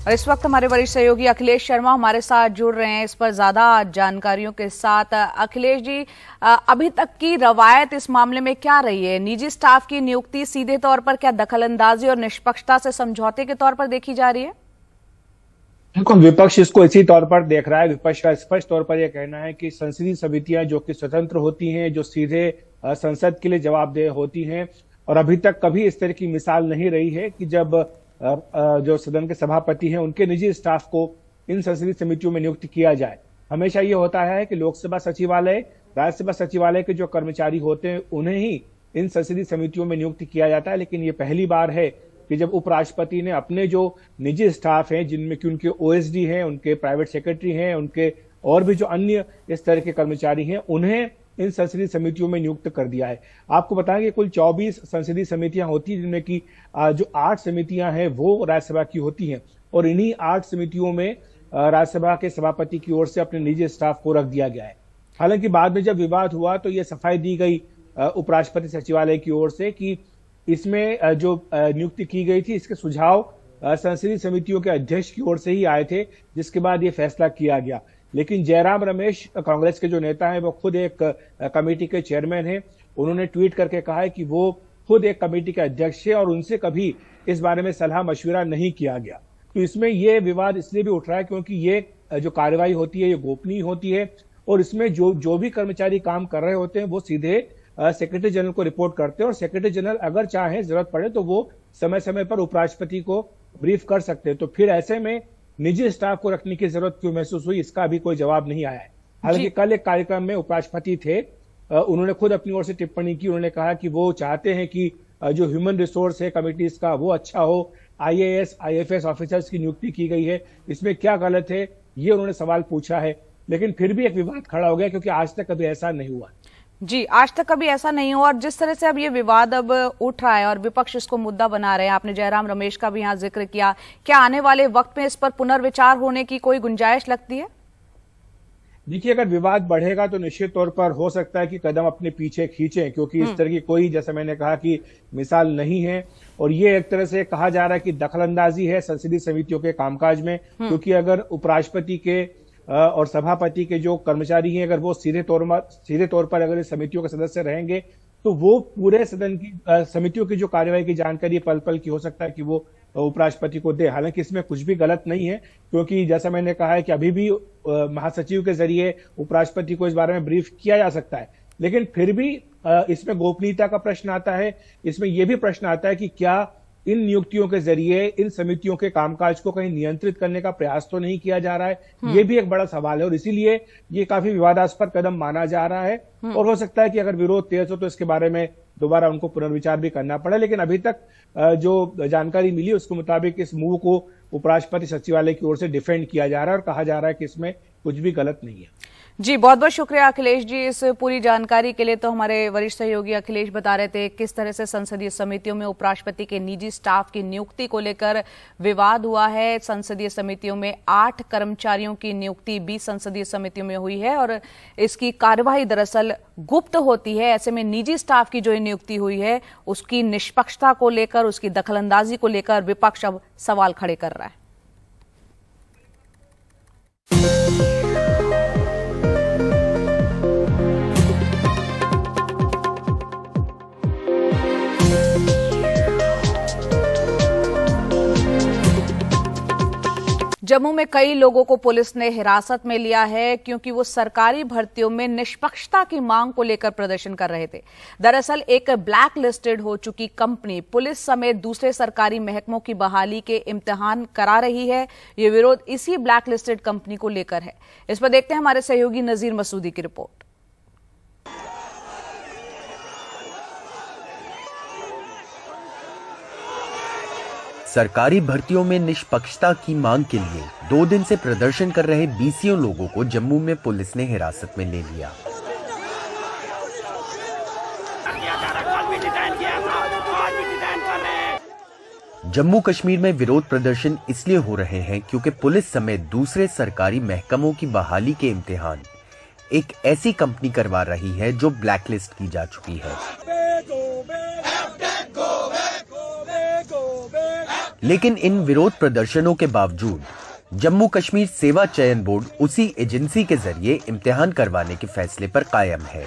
और इस वक्त हमारे वरिष्ठ सहयोगी अखिलेश शर्मा हमारे साथ जुड़ रहे हैं इस पर ज्यादा जानकारियों के साथ। अखिलेश जी, अभी तक की रवायत इस मामले में क्या रही है? निजी स्टाफ की नियुक्ति सीधे तौर पर क्या दखलंदाजी और निष्पक्षता से समझौते के तौर पर देखी जा रही है? देखो, विपक्ष इसको इसी तौर पर देख रहा है। विपक्ष का स्पष्ट तौर पर यह कहना है कि संसदीय समितियां जो कि स्वतंत्र होती हैं, जो सीधे संसद के लिए जवाबदेह होती हैं, और अभी तक कभी इस तरह की मिसाल नहीं रही है कि जब जो सदन के सभापति हैं उनके निजी स्टाफ को इन संसदीय समितियों में नियुक्त किया जाए। हमेशा ये होता है कि लोकसभा सचिवालय, राज्यसभा सचिवालय के जो कर्मचारी होते हैं उन्हें ही इन संसदीय समितियों में नियुक्त किया जाता है, लेकिन ये पहली बार है कि जब उपराष्ट्रपति ने अपने जो निजी स्टाफ हैं, जिनमें कि उनके ओएसडी हैं, उनके प्राइवेट सेक्रेटरी हैं, उनके और भी जो अन्य इस तरह के कर्मचारी हैं, उन्हें इन संसदीय समितियों में नियुक्त कर दिया है। आपको बताएं कि कुल 24 संसदीय समितियां होती हैं, जिनमें की जो 8 समितियां हैं वो राज्यसभा की होती हैं, और इन्हीं 8 समितियों में राज्यसभा के सभापति की ओर से अपने निजी स्टाफ को रख दिया गया है। हालांकि बाद में जब विवाद हुआ तो ये सफाई दी गई उपराष्ट्रपति सचिवालय की ओर से कि इसमें जो नियुक्ति की गई थी, इसके सुझाव संसदीय समितियों के अध्यक्ष की ओर से ही आए थे, जिसके बाद ये फैसला किया गया। लेकिन जयराम रमेश, कांग्रेस के जो नेता हैं, वो खुद एक कमेटी के चेयरमैन हैं। उन्होंने ट्वीट करके कहा है कि वो खुद एक कमेटी के अध्यक्ष है और उनसे कभी इस बारे में सलाह मशविरा नहीं किया गया। तो इसमें ये विवाद इसलिए भी उठ रहा है क्योंकि ये जो कार्रवाई होती है ये गोपनीय होती है, और इसमें जो भी कर्मचारी काम कर रहे होते हैं वो सीधे सेक्रेटरी जनरल को रिपोर्ट करते हैं, और सेक्रेटरी जनरल अगर चाहे, जरूरत पड़े तो वो समय समय पर उपराष्ट्रपति को ब्रीफ कर सकते हैं। तो फिर ऐसे में निजी स्टाफ को रखने की जरूरत क्यों महसूस हुई, इसका अभी कोई जवाब नहीं आया है। हालांकि कल एक कार्यक्रम में उपराष्ट्रपति थे, उन्होंने खुद अपनी ओर से टिप्पणी की। उन्होंने कहा कि वो चाहते हैं कि जो ह्यूमन रिसोर्स है कमिटीज का वो अच्छा हो, IAS, IFS ऑफिसर्स की नियुक्ति की गई है, इसमें क्या गलत है, ये उन्होंने सवाल पूछा है। लेकिन फिर भी एक विवाद खड़ा हो गया क्योंकि आज तक कभी ऐसा नहीं हुआ। जी, आज तक कभी ऐसा नहीं हुआ, और जिस तरह से अब ये विवाद अब उठ रहा है और विपक्ष इसको मुद्दा बना रहे हैं, आपने जयराम रमेश का भी यहाँ जिक्र किया, क्या आने वाले वक्त में इस पर पुनर्विचार होने की कोई गुंजाइश लगती है? देखिए, अगर विवाद बढ़ेगा तो निश्चित तौर पर हो सकता है कि कदम अपने पीछे खींचें, क्योंकि इस तरह की कोई, जैसे मैंने कहा कि मिसाल नहीं है, और ये एक तरह से कहा जा रहा है कि दखलंदाजी है संसदीय समितियों के कामकाज में। क्योंकि अगर उपराष्ट्रपति के और सभापति के जो कर्मचारी हैं, अगर वो सीधे तौर पर अगर इस समितियों के सदस्य रहेंगे तो वो पूरे सदन की समितियों की जो कार्यवाही की जानकारी पल पल की हो सकता है कि वो उपराष्ट्रपति को दे। हालांकि इसमें कुछ भी गलत नहीं है, क्योंकि जैसा मैंने कहा है कि अभी भी महासचिव के जरिए उपराष्ट्रपति को इस बारे में ब्रीफ किया जा सकता है। लेकिन फिर भी इसमें गोपनीयता का प्रश्न आता है। इसमें यह भी प्रश्न आता है कि क्या इन नियुक्तियों के जरिए इन समितियों के कामकाज को कहीं नियंत्रित करने का प्रयास तो नहीं किया जा रहा है। ये भी एक बड़ा सवाल है, और इसीलिए ये काफी विवादास्पद कदम माना जा रहा है। और हो सकता है कि अगर विरोध तेज हो तो इसके बारे में दोबारा उनको पुनर्विचार भी करना पड़े। लेकिन अभी तक जो जानकारी मिली उसके मुताबिक इस मूव को उपराष्ट्रपति सचिवालय की ओर से डिफेंड किया जा रहा है और कहा जा रहा है कि इसमें कुछ भी गलत नहीं है। जी, बहुत बहुत शुक्रिया अखिलेश जी इस पूरी जानकारी के लिए। तो हमारे वरिष्ठ सहयोगी अखिलेश बता रहे थे किस तरह से संसदीय समितियों में उपराष्ट्रपति के निजी स्टाफ की नियुक्ति को लेकर विवाद हुआ है। संसदीय समितियों में 8 कर्मचारियों की नियुक्ति 20 संसदीय समितियों में हुई है, और इसकी कार्यवाही दरअसल गुप्त होती है। ऐसे में निजी स्टाफ की जो नियुक्ति हुई है उसकी निष्पक्षता को लेकर, उसकी दखलंदाजी को लेकर विपक्ष अब सवाल खड़े कर रहा है। जम्मू में कई लोगों को पुलिस ने हिरासत में लिया है क्योंकि वो सरकारी भर्तियों में निष्पक्षता की मांग को लेकर प्रदर्शन कर रहे थे। दरअसल एक ब्लैक लिस्टेड हो चुकी कंपनी पुलिस समेत दूसरे सरकारी महकमों की बहाली के इम्तिहान करा रही है। ये विरोध इसी ब्लैक लिस्टेड कंपनी को लेकर है। इस पर देखते हैं हमारे सहयोगी नजीर मसूदी की रिपोर्ट। सरकारी भर्तियों में निष्पक्षता की मांग के लिए 2 दिन से प्रदर्शन कर रहे 20 लोगों को जम्मू में पुलिस ने हिरासत में ले लिया। जम्मू कश्मीर में विरोध प्रदर्शन इसलिए हो रहे हैं क्योंकि पुलिस समेत दूसरे सरकारी महकमों की बहाली के इम्तिहान एक ऐसी कंपनी करवा रही है जो ब्लैकलिस्ट की जा चुकी है। लेकिन इन विरोध प्रदर्शनों के बावजूद जम्मू कश्मीर सेवा चयन बोर्ड उसी एजेंसी के जरिए इम्तिहान करवाने के फैसले पर कायम है।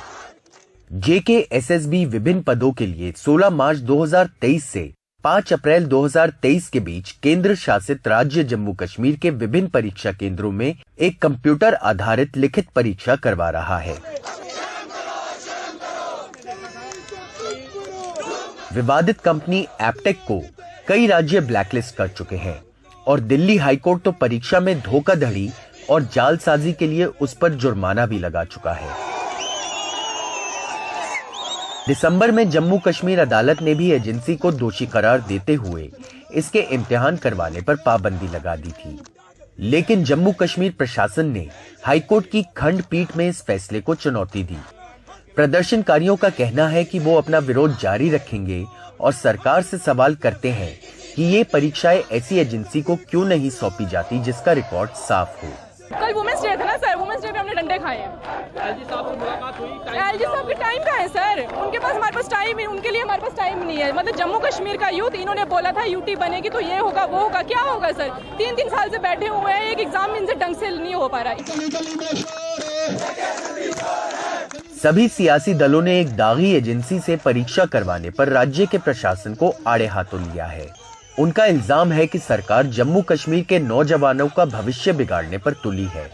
JKSSB विभिन्न पदों के लिए 16 मार्च 2023 से 5 अप्रैल 2023 के बीच केंद्र शासित राज्य जम्मू कश्मीर के विभिन्न परीक्षा केंद्रों में एक कंप्यूटर आधारित लिखित परीक्षा करवा रहा है। विवादित कंपनी एप्टेक को कई राज्य ब्लैकलिस्ट कर चुके हैं और दिल्ली हाईकोर्ट तो परीक्षा में धोखाधड़ी और जालसाजी के लिए उस पर जुर्माना भी लगा चुका है। दिसंबर में जम्मू कश्मीर अदालत ने भी एजेंसी को दोषी करार देते हुए इसके इम्तिहान करवाने पर पाबंदी लगा दी थी, लेकिन जम्मू कश्मीर प्रशासन ने हाईकोर्ट की खंडपीठ में इस फैसले को चुनौती दी। प्रदर्शनकारियों का कहना है कि वो अपना विरोध जारी रखेंगे और सरकार से सवाल करते हैं कि ये परीक्षाएं ऐसी एजेंसी को क्यों नहीं सौंपी जाती जिसका रिकॉर्ड साफ हो। कल वुमेन्स डे था ना सर, वुमेन्स डे पे हमने डंडे खाए हैं। एलजी साहब से मुलाकात हुई? एलजी साहब के टाइम का है सर, उनके पास हमारे पास टाइम है, उनके लिए हमारे पास टाइम नहीं है। मतलब जम्मू कश्मीर का यूथ, इन्होंने बोला था यूटी बनेगी तो ये होगा वो होगा, क्या होगा सर? 3 साल से बैठे हुए हैं, एक एग्जाम इनसे ढंग से नहीं हो पा रहा है। सभी सियासी दलों ने एक दागी एजेंसी से परीक्षा करवाने पर राज्य के प्रशासन को आड़े हाथों लिया है। उनका इल्जाम है कि सरकार जम्मू कश्मीर के नौजवानों का भविष्य बिगाड़ने पर तुली है।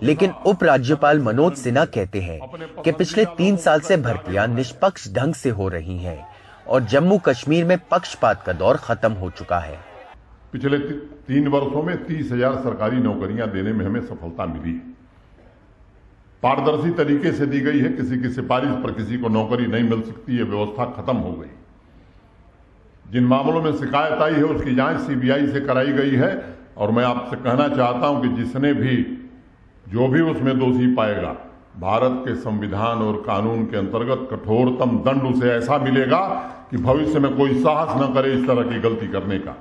लेकिन उपराज्यपाल मनोज सिन्हा कहते हैं कि पिछले 3 साल से भर्तियां निष्पक्ष ढंग से हो रही हैं और जम्मू कश्मीर में पक्षपात का दौर खत्म हो चुका है। पिछले 3 वर्षों में 30,000 सरकारी नौकरियां देने में हमें सफलता मिली। पारदर्शी तरीके से दी गई है, किसी की सिफारिश पर किसी को नौकरी नहीं मिल सकती, ये व्यवस्था खत्म हो गई। जिन मामलों में शिकायत आई है उसकी जांच CBI से कराई गई है और मैं आपसे कहना चाहता हूं कि जिसने भी जो भी उसमें दोषी पाएगा, भारत के संविधान और कानून के अंतर्गत कठोरतम दंड उसे ऐसा मिलेगा कि भविष्य में कोई साहस न करे इस तरह की गलती करने का।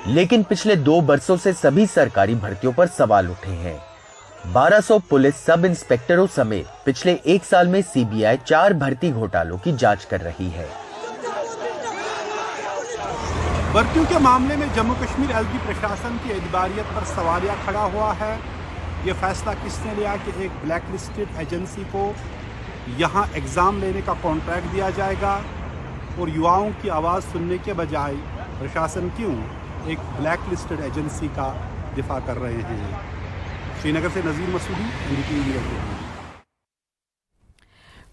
लेकिन पिछले 2 वर्षों से सभी सरकारी भर्तियों पर सवाल उठे हैं। 1200 पुलिस सब इंस्पेक्टरों समेत पिछले 1 साल में CBI 4 भर्ती घोटालों की जांच कर रही है। भर्तियों के मामले में जम्मू कश्मीर LG प्रशासन की एतबारियत पर सवालिया खड़ा हुआ है। ये फैसला किसने लिया कि एक ब्लैक लिस्टेड एजेंसी को यहाँ एग्जाम लेने का कॉन्ट्रैक्ट दिया जाएगा और युवाओं की आवाज़ सुनने के बजाय प्रशासन क्यों एक ब्लैक लिस्टेड एजेंसी का दिफा कर रहे हैं। श्रीनगर से नजीर मसूदी, NDTV।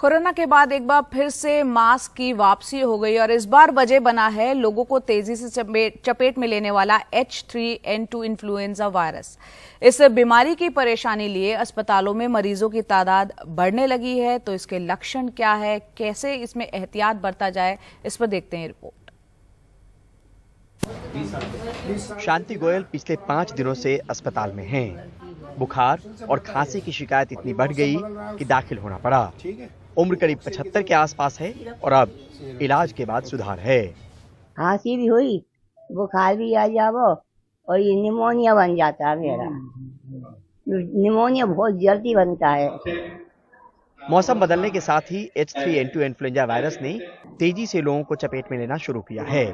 कोरोना के बाद एक बार फिर से मास्क की वापसी हो गई और इस बार वजह बना है लोगों को तेजी से चपेट में लेने वाला H3N2 इन्फ्लुएंजा वायरस। इस बीमारी की परेशानी लिए अस्पतालों में मरीजों की तादाद बढ़ने लगी है। तो इसके लक्षण क्या है, कैसे इसमें एहतियात बरता जाए, इस पर देखते हैं रिपोर्ट। शांति गोयल पिछले 5 दिनों से अस्पताल में हैं। बुखार और खांसी की शिकायत इतनी बढ़ गई कि दाखिल होना पड़ा। उम्र करीब 75 के आसपास है और अब इलाज के बाद सुधार है। खांसी भी हुई, बुखार भी आ जाओ और ये निमोनिया बन जाता है मेरा। निमोनिया बहुत जल्दी बनता है। मौसम बदलने के साथ ही H3N2 इन्फ्लुएंजा वायरस ने तेजी से लोगों को चपेट में लेना शुरू किया है।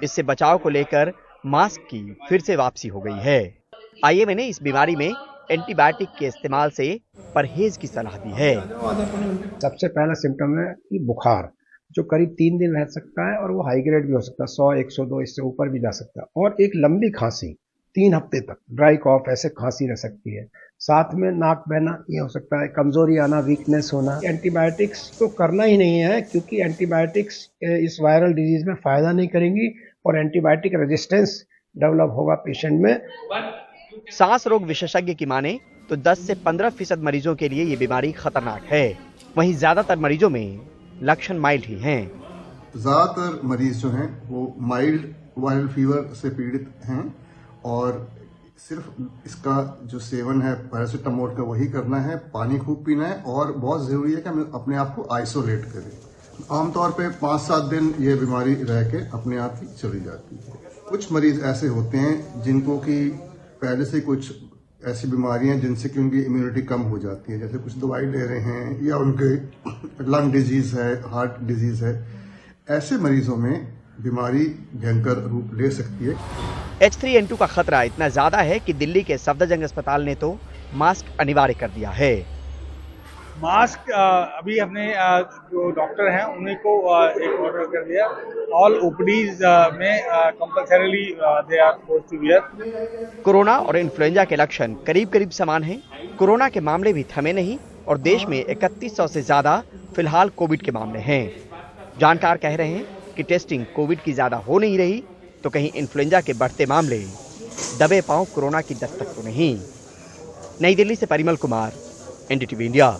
इससे बचाव को लेकर मास्क की फिर से वापसी हो गई है। IMA ने इस बीमारी में एंटीबायोटिक के इस्तेमाल से परहेज की सलाह दी है। सबसे पहला सिम्टम है कि बुखार, जो करीब 3 दिन रह सकता है और वो हाई ग्रेड भी हो सकता है, 100, 102 इससे ऊपर भी जा सकता है। और एक लंबी खांसी 3 हफ्ते तक, ड्राई कॉफ ऐसे खांसी रह सकती है। साथ में नाक बहना ये हो सकता है, कमजोरी आना, वीकनेस होना। एंटीबायोटिक्स तो करना ही नहीं है क्योंकि एंटीबायोटिक्स इस वायरल डिजीज में फायदा नहीं करेंगी और एंटीबायोटिक रेजिस्टेंस डेवलप होगा पेशेंट में। सांस रोग विशेषज्ञ की माने तो 10 से 15% मरीजों के लिए ये बीमारी खतरनाक है। वहीं ज्यादातर मरीजों में लक्षण माइल्ड ही हैं। ज्यादातर मरीज जो हैं वो माइल्ड वायरल फीवर से पीड़ित हैं और सिर्फ इसका जो सेवन है पैरासिटामोल का वही करना है, पानी खूब पीना है और बहुत जरूरी है कि हम अपने आप को आइसोलेट करें। आमतौर पे 5-7 दिन ये बीमारी रह के अपने आप ही चली जाती है। कुछ मरीज ऐसे होते हैं जिनको कि पहले से कुछ ऐसी बीमारियां जिनसे कि उनकी इम्यूनिटी कम हो जाती है, जैसे कुछ दवाई ले रहे हैं या उनके लंग डिजीज है, हार्ट डिजीज है, ऐसे मरीजों में बीमारी भयंकर रूप ले सकती है। H3N2 का खतरा इतना ज्यादा है कि दिल्ली के सफदरजंग अस्पताल ने तो मास्क अनिवार्य कर दिया है। मास्क अभी हमने जो डॉक्टर हैं उन्हीं को एक ऑर्डर कर दिया, ऑल ओपीडीज में compulsorily they are forced to wear. Corona और इन्फ्लुएंजा के लक्षण करीब करीब समान हैं। कोरोना के मामले भी थमे नहीं और देश में 3100 से ज्यादा फिलहाल कोविड के मामले हैं। जानकार कह रहे हैं कि टेस्टिंग कोविड की ज्यादा हो नहीं रही तो कहीं इन्फ्लुएंजा के बढ़ते मामले दबे पांव कोरोना की दस्तक तो नहीं। नई दिल्ली से परिमल कुमार, एनडीटीवी इंडिया।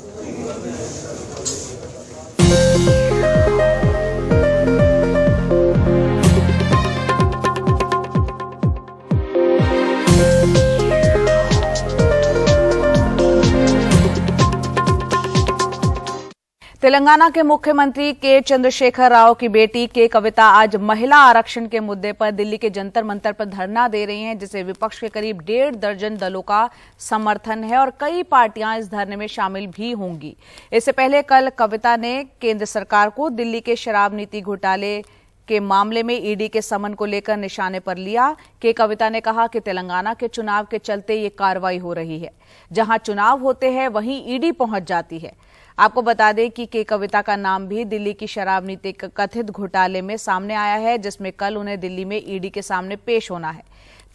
तेलंगाना के मुख्यमंत्री के चंद्रशेखर राव की बेटी के कविता आज महिला आरक्षण के मुद्दे पर दिल्ली के जंतर मंतर पर धरना दे रही हैं, जिसे विपक्ष के करीब 1.5 दर्जन दलों का समर्थन है और कई पार्टियां इस धरने में शामिल भी होंगी। इससे पहले कल कविता ने केंद्र सरकार को दिल्ली के शराब नीति घोटाले के मामले में ईडी के समन को लेकर निशाने पर लिया। के कविता ने कहा कि तेलंगाना के चुनाव के चलते ये कार्रवाई हो रही है। जहां चुनाव होते हैं वहीं ईडी पहुंच जाती है। आपको बता दें कि के कविता का नाम भी दिल्ली की शराब नीति के कथित घोटाले में सामने आया है, जिसमें कल उन्हें दिल्ली में ईडी के सामने पेश होना है।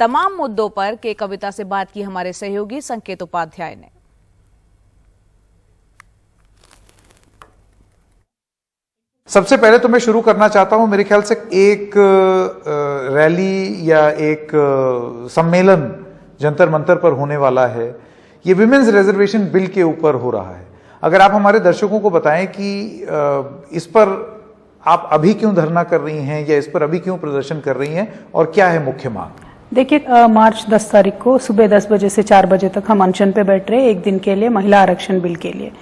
तमाम मुद्दों पर के कविता से बात की हमारे सहयोगी संकेत उपाध्याय ने। सबसे पहले तो मैं शुरू करना चाहता हूं, मेरे ख्याल से एक रैली या एक सम्मेलन जंतर मंतर पर होने वाला है। ये विमेन्स रिजर्वेशन बिल के ऊपर हो रहा है। अगर आप हमारे दर्शकों को बताएं कि इस पर आप अभी क्यों धरना कर रही हैं या इस पर अभी क्यों प्रदर्शन कर रही हैं और क्या है मुख्य मांग? देखिए, मार्च 10 तारीख को सुबह 10 बजे से 4 बजे तक हम अनशन पे बैठ रहे हैं, एक दिन के लिए महिला आरक्षण बिल के लिए।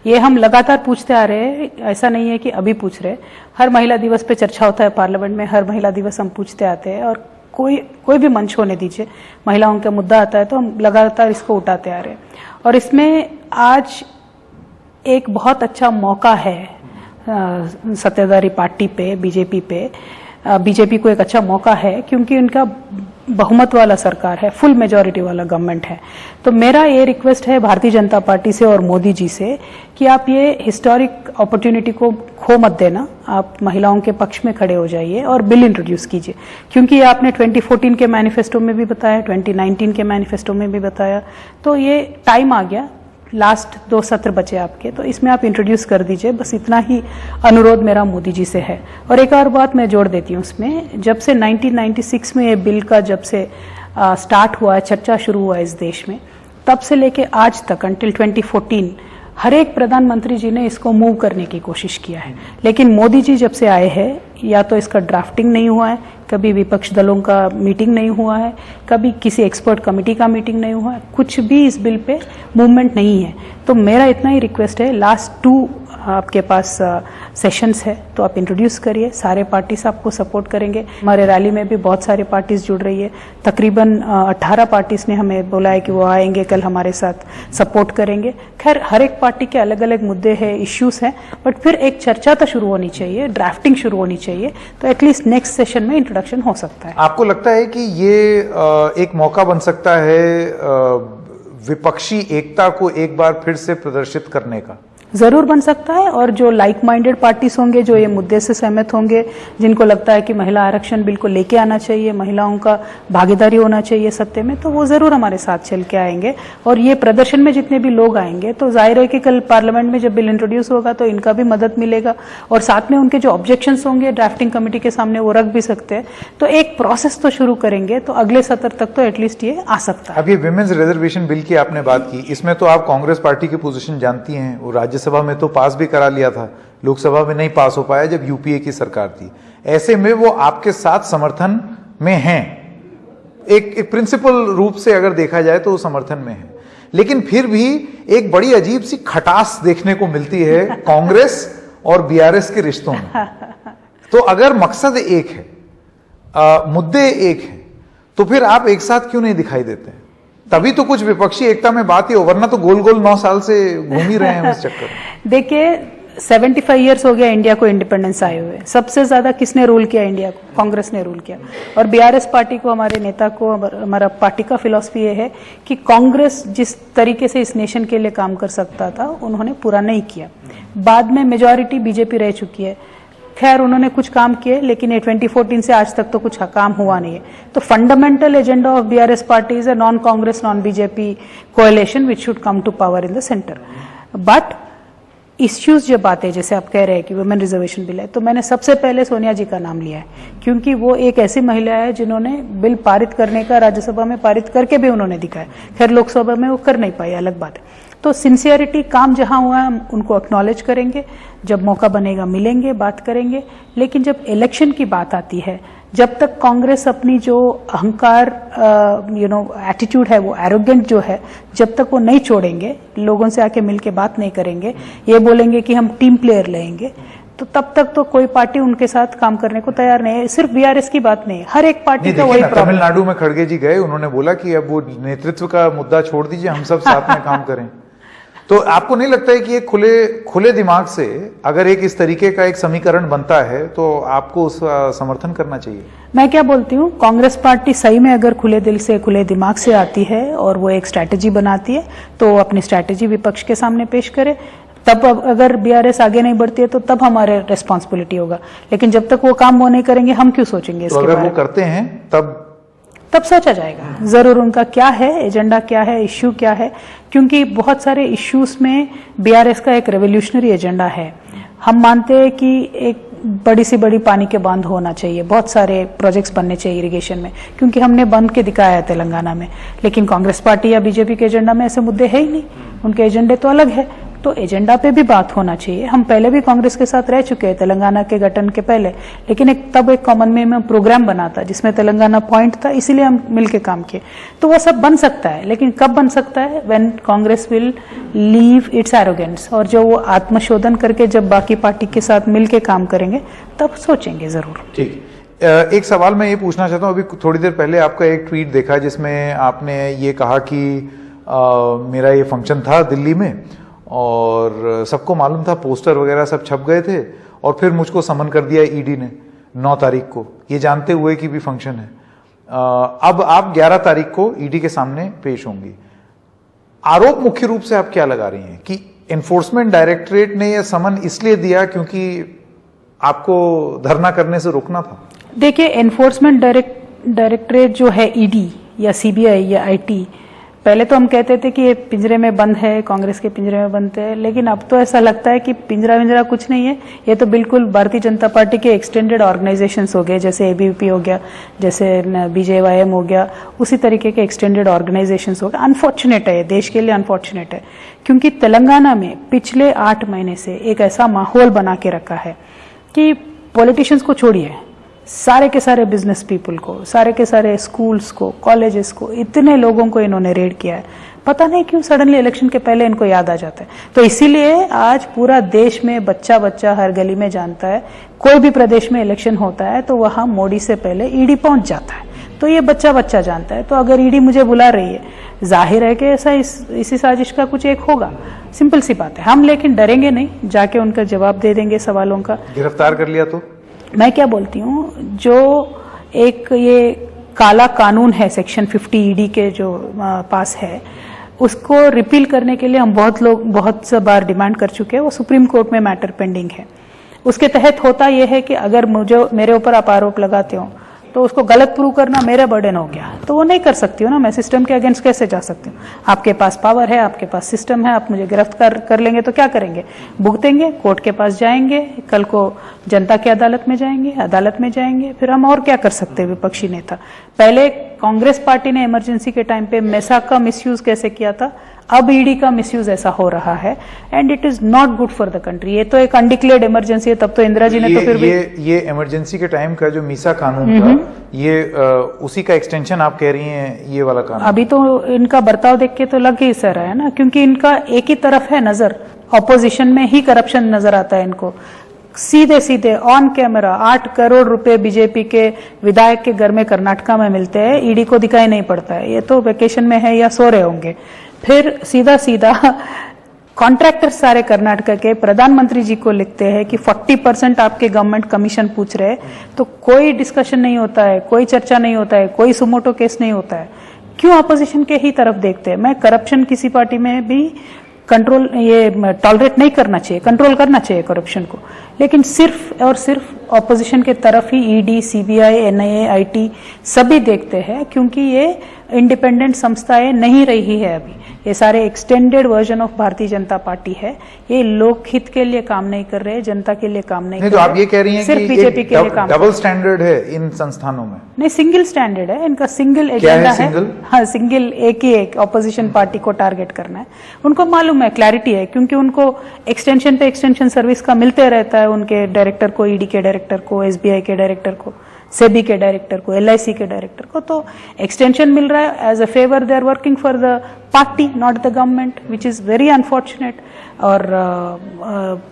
ये हम लगातार पूछते आ रहे हैं, ऐसा नहीं है कि अभी पूछ रहे। हर महिला दिवस पे चर्चा होता है पार्लियामेंट में, हर महिला दिवस हम पूछते आते हैं और कोई भी मंच होने दीजिए, महिलाओं का मुद्दा आता है तो हम लगातार इसको उठाते आ रहे हैं। और इसमें आज एक बहुत अच्छा मौका है सत्ताधारी पार्टी पे, बीजेपी को एक अच्छा मौका है क्योंकि उनका बहुमत वाला सरकार है, फुल मेजॉरिटी वाला गवर्नमेंट है। तो मेरा ये रिक्वेस्ट है भारतीय जनता पार्टी से और मोदी जी से कि आप ये हिस्टोरिक अपॉर्चुनिटी को खो मत देना, आप महिलाओं के पक्ष में खड़े हो जाइए और बिल इंट्रोड्यूस कीजिए। क्योंकि आपने 2014 के मैनिफेस्टो में भी बताया, 2019 के मैनिफेस्टो में भी बताया, तो ये टाइम आ गया, लास्ट 2 सत्र बचे आपके, तो इसमें आप इंट्रोड्यूस कर दीजिए। बस इतना ही अनुरोध मेरा मोदी जी से है। और एक और बात मैं जोड़ देती हूँ उसमें, जब से 1996 में ये बिल का जब से स्टार्ट हुआ है, चर्चा शुरू हुआ है इस देश में, तब से लेके आज तक अंटिल 2014 हर एक प्रधानमंत्री जी ने इसको मूव करने की कोशिश किया है। लेकिन मोदी जी जब से आए हैं, या तो इसका ड्राफ्टिंग नहीं हुआ है, कभी विपक्ष दलों का मीटिंग नहीं हुआ है, कभी किसी एक्सपर्ट कमेटी का मीटिंग नहीं हुआ है, कुछ भी इस बिल पे मूवमेंट नहीं है। तो मेरा इतना ही रिक्वेस्ट है, लास्ट 2 आपके पास सेशंस है तो आप इंट्रोड्यूस करिए, सारे पार्टीज आपको सपोर्ट करेंगे। हमारे रैली में भी बहुत सारे पार्टीज जुड़ रही है, तकरीबन 18 पार्टीज ने हमें बोला है कि वो आएंगे कल हमारे साथ, सपोर्ट करेंगे। खैर, हर एक पार्टी के अलग अलग मुद्दे हैं, इश्यूज हैं, बट फिर एक चर्चा तो शुरू होनी चाहिए, ड्राफ्टिंग शुरू होनी चाहिए, तो एटलीस्ट नेक्स्ट सेशन में इंट्रोडक्शन हो सकता है। आपको लगता है कि ये एक मौका बन सकता है विपक्षी एकता को एक बार फिर से प्रदर्शित करने का? जरूर बन सकता है। और जो लाइक माइंडेड पार्टीज होंगे, जो ये मुद्दे से सहमत होंगे, जिनको लगता है कि महिला आरक्षण बिल को लेके आना चाहिए, महिलाओं का भागीदारी होना चाहिए सत्ते में, तो वो जरूर हमारे साथ चल के आएंगे। और ये प्रदर्शन में जितने भी लोग आएंगे तो जाहिर है कि कल पार्लियामेंट में जब बिल इंट्रोड्यूस होगा तो इनका भी मदद मिलेगा और साथ में उनके जो ऑब्जेक्शंस होंगे ड्राफ्टिंग कमेटी के सामने वो रख भी सकते हैं। तो एक प्रोसेस तो शुरू करेंगे तो अगले सत्र तक तो एटलीस्ट ये आ सकता है। अब ये विमेन्स रिजर्वेशन बिल की आपने बात की, इसमें तो आप कांग्रेस पार्टी की पोजीशन जानती हैं, वो राज्यसभा में तो पास भी करा लिया था, लोकसभा में नहीं पास हो पाया जब यूपीए की सरकार थी। ऐसे में वो आपके साथ समर्थन में हैं, एक प्रिंसिपल रूप से अगर देखा जाए तो वो समर्थन में है। लेकिन फिर भी एक बड़ी अजीब सी खटास देखने को मिलती है कांग्रेस और बीआरएस के रिश्तों में। तो अगर मकसद एक है, मुद्दे एक है, तो फिर आप एक साथ क्यों नहीं दिखाई देते हैं? तभी तो कुछ विपक्षी एकता में बात ही हो, वरना तो गोल गोल 9 साल से घूम ही रहे हैं उस चक्कर में। देखिए 75 इयर्स हो गया इंडिया को इंडिपेंडेंस आए हुए। सबसे ज्यादा किसने रूल किया इंडिया को? कांग्रेस ने रूल किया। और बीआरएस पार्टी को, हमारे नेता को, हमारा पार्टी का फिलॉसफी ये है कि कांग्रेस जिस तरीके से इस नेशन के लिए काम कर सकता था उन्होंने पूरा नहीं किया। बाद में मेजॉरिटी बीजेपी रह चुकी है, खैर उन्होंने कुछ काम किए, लेकिन ये 2014 से आज तक तो कुछ काम हुआ नहीं है। तो fundamental agenda of BRS party is a non Congress non BJP coalition which should come to power in the centre. But issues जब आते हैं, जैसे आप कह रहे हैं कि वुमेन रिजर्वेशन बिल है, तो मैंने सबसे पहले सोनिया जी का नाम लिया है, क्योंकि वो एक ऐसी महिला है जिन्होंने बिल पारित करने का राज्यसभा में पारित करके भी उन्होंने दिखाया। खैर लोकसभा में वो कर नहीं पाई, अलग बात है। तो सिंसियरिटी काम जहां हुआ है हम उनको एक्नॉलेज करेंगे, जब मौका बनेगा मिलेंगे, बात करेंगे। लेकिन जब इलेक्शन की बात आती है, जब तक कांग्रेस अपनी जो अहंकार एटीट्यूड है, वो एरोगेंट जो है, जब तक वो नहीं छोड़ेंगे, लोगों से आके मिलके बात नहीं करेंगे, ये बोलेंगे कि हम टीम प्लेयर लेंगे, तो तब तक तो कोई पार्टी उनके साथ काम करने को तैयार नहीं है। सिर्फ बीआरएस की बात नहीं है, हर एक पार्टी का वही प्रॉब्लम। तमिलनाडु में खड़गे जी गए, उन्होंने बोला कि अब वो नेतृत्व का मुद्दा छोड़ दीजिए, हम सब साथ में काम करें। तो आपको नहीं लगता है कि एक खुले दिमाग से अगर एक इस तरीके का एक समीकरण बनता है तो आपको उसका समर्थन करना चाहिए? मैं क्या बोलती हूँ, कांग्रेस पार्टी सही में अगर खुले दिल से, खुले दिमाग से आती है और वो एक स्ट्रैटेजी बनाती है, तो अपनी स्ट्रैटेजी विपक्ष के सामने पेश करे। तब अगर बीआरएस आगे नहीं बढ़ती है तो तब हमारे रेस्पॉन्सिबिलिटी होगा। लेकिन जब तक वो काम वो नहीं करेंगे, हम क्यों सोचेंगे इसके बारे में? अगर वो करते हैं तब सोचा जाएगा जरूर उनका क्या है एजेंडा, क्या है इश्यू, क्या है। क्योंकि बहुत सारे इश्यूज में बीआरएस का एक रेवोल्यूशनरी एजेंडा है। हम मानते हैं कि एक बड़ी से बड़ी पानी के बांध होना चाहिए, बहुत सारे प्रोजेक्ट्स बनने चाहिए इरिगेशन में, क्योंकि हमने बंद के दिखाया है तेलंगाना में। लेकिन कांग्रेस पार्टी या बीजेपी के एजेंडा में ऐसे मुद्दे है ही नहीं, उनके एजेंडे तो अलग है। तो एजेंडा पे भी बात होना चाहिए। हम पहले भी कांग्रेस के साथ रह चुके हैं, तेलंगाना के गठन के पहले, लेकिन तब एक कॉमन में प्रोग्राम बना था जिसमें तेलंगाना पॉइंट था, इसीलिए हम मिलके काम किए। तो वो सब बन सकता है, लेकिन कब बन सकता है? When Congress will leave it's arrogance, और जो वो आत्मशोधन करके जब बाकी पार्टी के साथ मिलके काम करेंगे तब सोचेंगे जरूर। ठीक। एक सवाल मैं ये पूछना चाहता हूँ, अभी थोड़ी देर पहले आपका एक ट्वीट देखा जिसमें आपने ये कहा कि मेरा ये फंक्शन था दिल्ली में और सबको मालूम था, पोस्टर वगैरह सब छप गए थे, और फिर मुझको समन कर दिया ईडी ने 9 तारीख को, ये जानते हुए कि भी फंक्शन है। अब आप 11 तारीख को ईडी के सामने पेश होंगी। आरोप मुख्य रूप से आप क्या लगा रही हैं कि एनफोर्समेंट डायरेक्टरेट ने यह समन इसलिए दिया क्योंकि आपको धरना करने से रोकना था? देखिए, एनफोर्समेंट डायरेक्टरेट जो है, ईडी या सीबीआई या आईटी, पहले तो हम कहते थे कि ये पिंजरे में बंद है, कांग्रेस के पिंजरे में बंद है, लेकिन अब तो ऐसा लगता है कि पिंजरा कुछ नहीं है। ये तो बिल्कुल भारतीय जनता पार्टी के एक्सटेंडेड ऑर्गेनाइजेशंस हो गए, जैसे एबीवीपी हो गया, जैसे बीजेवाईएम हो गया, उसी तरीके के एक्सटेंडेड ऑर्गेनाइजेशंस हो गए। अनफॉर्चुनेट है, देश के लिए अनफॉर्चुनेट है, क्योंकि तेलंगाना में पिछले 8 महीने से एक ऐसा माहौल बना के रखा है कि पॉलिटिशियंस को छोड़िए, सारे के सारे बिजनेस पीपल को, सारे के सारे स्कूल्स को, कॉलेजेस को, इतने लोगों को इन्होंने रेड किया है। पता नहीं क्यों सडनली इलेक्शन के पहले इनको याद आ जाता है। तो इसीलिए आज पूरा देश में बच्चा बच्चा हर गली में जानता है, कोई भी प्रदेश में इलेक्शन होता है तो वहां मोदी से पहले ईडी पहुंच जाता है। तो ये बच्चा बच्चा जानता है। तो अगर ईडी मुझे बुला रही है, जाहिर है कि ऐसा इसी साजिश का कुछ एक होगा, सिंपल सी बात है। हम लेकिन डरेंगे नहीं, जाके उनका जवाब दे देंगे सवालों का। गिरफ्तार कर लिया तो मैं क्या बोलती हूँ, जो एक ये काला कानून है सेक्शन 50 ईडी के जो पास है, उसको रिपील करने के लिए हम बहुत से बार डिमांड कर चुके हैं। वो सुप्रीम कोर्ट में मैटर पेंडिंग है। उसके तहत होता यह है कि अगर मेरे ऊपर आप आरोप लगाते हो तो उसको गलत प्रूव करना मेरा बर्डन हो गया, तो वो नहीं कर सकती हूँ ना। मैं सिस्टम के अगेंस्ट कैसे जा सकती हूँ? आपके पास पावर है, आपके पास सिस्टम है, आप मुझे गिरफ्तार कर लेंगे तो क्या करेंगे? भुगतेंगे, कोर्ट के पास जाएंगे, कल को जनता की अदालत में जाएंगे, फिर हम और क्या कर सकते हैं विपक्षी नेता? पहले कांग्रेस पार्टी ने इमरजेंसी के टाइम पे मेसा का मिसयूज कैसे किया था, अब ईडी का मिसयूज ऐसा हो रहा है, and it is not good for the country. ये तो एक अनडिक्लेयर्ड इमरजेंसी है, तब तो इंदिरा जी ने तो फिर भी ये इमरजेंसी के टाइम का जो मीसा कानून था, ये उसी का एक्सटेंशन आप कह रही हैं, ये वाला कानून? अभी तो इनका बर्ताव देख के तो लग ही सा रहा है ना, क्योंकि इनका एक ही तरफ है नजर, ऑपोजिशन में ही करप्शन नजर आता है इनको। सीधे सीधे ऑन कैमरा 8 करोड़ रुपए बीजेपी के विधायक के घर में कर्नाटका में मिलते हैं, ईडी को दिखाई नहीं पड़ता है, ये तो वेकेशन में है या सो रहे होंगे। फिर सीधा सीधा कॉन्ट्रैक्टर सारे कर्नाटका के प्रधानमंत्री जी को लिखते हैं कि 40% आपके गवर्नमेंट कमीशन पूछ रहे हैं, तो कोई डिस्कशन नहीं होता है, कोई चर्चा नहीं होता है, कोई सुमोटो केस नहीं होता है। क्यों अपोजिशन के ही तरफ देखते हैं? मैं करप्शन किसी पार्टी में भी कंट्रोल ये टॉलरेट नहीं करना चाहिए, कंट्रोल करना चाहिए करप्शन को, लेकिन सिर्फ और सिर्फ ऑपोजिशन के तरफ ही ईडी, सीबीआई, एनआईए, आईटी सभी देखते हैं, क्योंकि ये इंडिपेंडेंट संस्थाएं नहीं रही है अभी। ये सारे extended version of Bharatiya Janata party है, ये लोकहित के लिए काम नहीं कर रहे, जनता के लिए काम नहीं कर तो रहे। आप ये कह रही हैं सिर्फ कि बीजेपी के लिए काम डबल स्टैंडर्ड है इन संस्थानों में? नहीं, सिंगल स्टैंडर्ड है इनका, सिंगल क्या एजेंडा है सिंगल? हाँ, सिंगल एक ही एक ऑपोजिशन पार्टी को टारगेट करना है। उनको मालूम है, क्लैरिटी है, क्योंकि उनको एक्सटेंशन पे एक्सटेंशन सर्विस का मिलते रहता है, उनके डायरेक्टर को, ईडी के डायरेक्टर को, एसबीआई के डायरेक्टर को, सेबी के डायरेक्टर को, एलआईसी के डायरेक्टर को, तो एक्सटेंशन मिल रहा है as a favour. They are working for the party, not the government, which is very unfortunate. और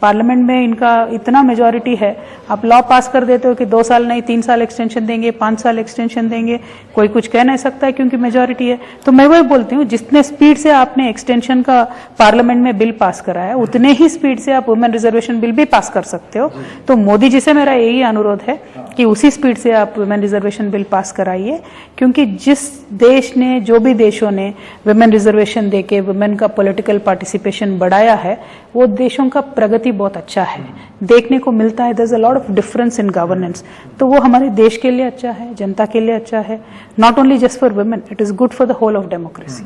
पार्लियामेंट में इनका इतना मेजॉरिटी है, आप लॉ पास कर देते हो कि 2 साल नहीं 3 साल एक्सटेंशन देंगे, 5 साल एक्सटेंशन देंगे, कोई कुछ कह नहीं सकता है क्योंकि मेजॉरिटी है। तो मैं वही बोलती हूँ, जितने स्पीड से आपने एक्सटेंशन का पार्लियामेंट में बिल पास कराया, उतने ही स्पीड से आप वुमेन रिजर्वेशन बिल भी पास कर सकते हो। तो मोदी जी से मेरा यही अनुरोध है कि उसी स्पीड से आप वुमेन रिजर्वेशन बिल पास कराइए, क्योंकि जिस देश ने, जो भी देशों ने वुमेन रिजर्वेशन देके वुमेन का पॉलिटिकल पार्टिसिपेशन बढ़ाया है, वो देशों का प्रगति बहुत अच्छा है, देखने को मिलता है। There is a lot of difference in governance, तो वो हमारे देश के लिए अच्छा है, जनता के लिए अच्छा है, not only just for women, it is good for the whole of democracy.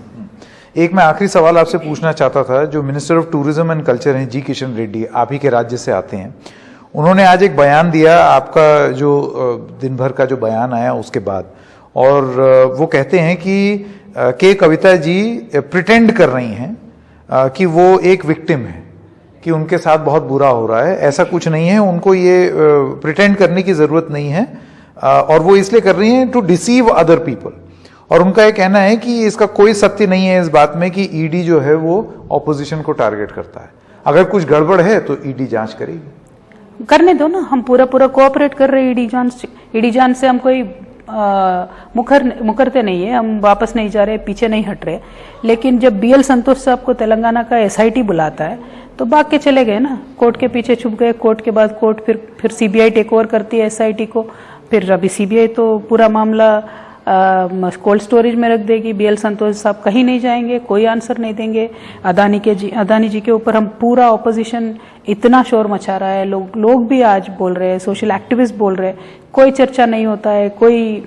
एक मैं आखिरी सवाल आपसे पूछना चाहता था, जो minister of tourism and culture हैं जी किशन रेड्डी, आप ही के राज्य से आते हैं, उन्होंने आज एक बयान दिया, आपका जो दिन भर का जो बयान आया उसके बाद, और वो कहते हैं कि के कविता जी प्रिटेंड कर रही हैं कि वो एक विक्टिम है, कि उनके साथ बहुत बुरा हो रहा है। ऐसा कुछ नहीं है, उनको ये प्रिटेंड करने की जरूरत नहीं है, और वो इसलिए कर रही हैं टू डिसीव अदर पीपल। और उनका ये कहना है कि इसका कोई सत्य नहीं है इस बात में कि ईडी जो है वो ऑपोजिशन को टारगेट करता है, अगर कुछ गड़बड़ है तो ईडी जांच करेगी। करने दो ना, हम पूरा पूरा कोऑपरेट कर रहे हैं ईडी जांच से हम कोई मुकरते नहीं है, हम वापस नहीं जा रहे, पीछे नहीं हट रहे। लेकिन जब बीएल संतोष साहब को तेलंगाना का एसआईटी बुलाता है तो भाग के चले गए ना, कोर्ट के पीछे छुप गए, कोर्ट के बाद कोर्ट, फिर सीबीआई टेक ओवर करती है एसआईटी को, फिर अभी सीबीआई तो पूरा मामला कोल्ड स्टोरेज में रख देगी। बीएल संतोष साहब कहीं नहीं जाएंगे, कोई आंसर नहीं देंगे। अदानी जी के ऊपर हम पूरा ऑपोजिशन इतना शोर मचा रहा है, लोग भी आज बोल रहे हैं, सोशल एक्टिविस्ट बोल रहे हैं, कोई चर्चा नहीं होता है, कोई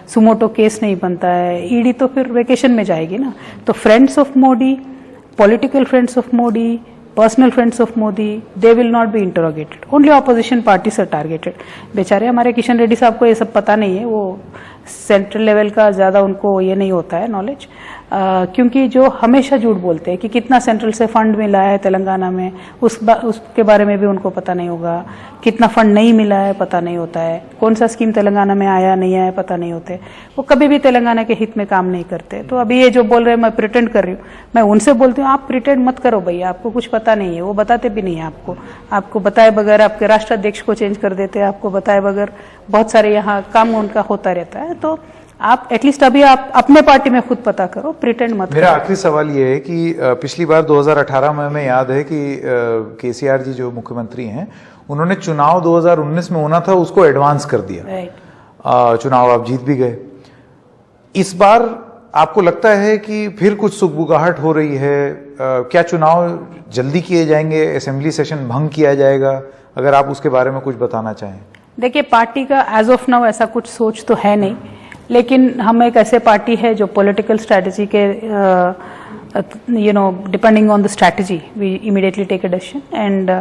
सुमोटो केस नहीं बनता है। ईडी तो फिर वेकेशन में जाएगी ना। तो friends of Modi, political friends of Modi, personal friends of Modi, they will not be interrogated, only opposition parties are targeted. बेचारे हमारे किशन रेड्डी साहब को ये सब पता नहीं है, वो सेंट्रल लेवल का ज्यादा उनको ये नहीं होता है नॉलेज, क्योंकि जो हमेशा झूठ बोलते हैं कि कितना सेंट्रल से फंड मिला है तेलंगाना में, उसके बारे में भी उनको पता नहीं होगा। कितना फंड नहीं मिला है पता नहीं होता है, कौन सा स्कीम तेलंगाना में आया नहीं आया पता नहीं होते। वो कभी भी तेलंगाना के हित में काम नहीं करते। तो अभी ये जो बोल रहे हैं मैं प्रिटेंड कर रही हूँ, मैं उनसे बोलती हूँ आप प्रिटेंड मत करो भैया, आपको कुछ पता नहीं है। वो बताते भी नहीं है आपको बताए बगैर आपके राष्ट्राध्यक्ष को चेंज कर देते हैं, आपको बताए बगैर बहुत सारे यहाँ काम उनका होता रहता है। तो आप एटलीस्ट अभी आप अपने पार्टी में खुद पता करो, प्रिटेंड मत करो। मेरा आखिरी सवाल ये है कि पिछली बार 2018 में हमें याद है कि केसीआर जी जो मुख्यमंत्री हैं, उन्होंने चुनाव 2019 में होना था उसको एडवांस कर दिया, चुनाव आप जीत भी गए। इस बार आपको लगता है कि फिर कुछ सुगबुगाहट हो रही है? क्या चुनाव जल्दी किए जाएंगे, असेंबली सेशन भंग किया जाएगा? अगर आप उसके बारे में कुछ बताना चाहें। देखिए, पार्टी का एज ऑफ नाउ ऐसा कुछ सोच तो है नहीं, लेकिन हम एक ऐसे पार्टी है जो पॉलिटिकल स्ट्रैटेजी के depending on the strategy we immediately take a decision, and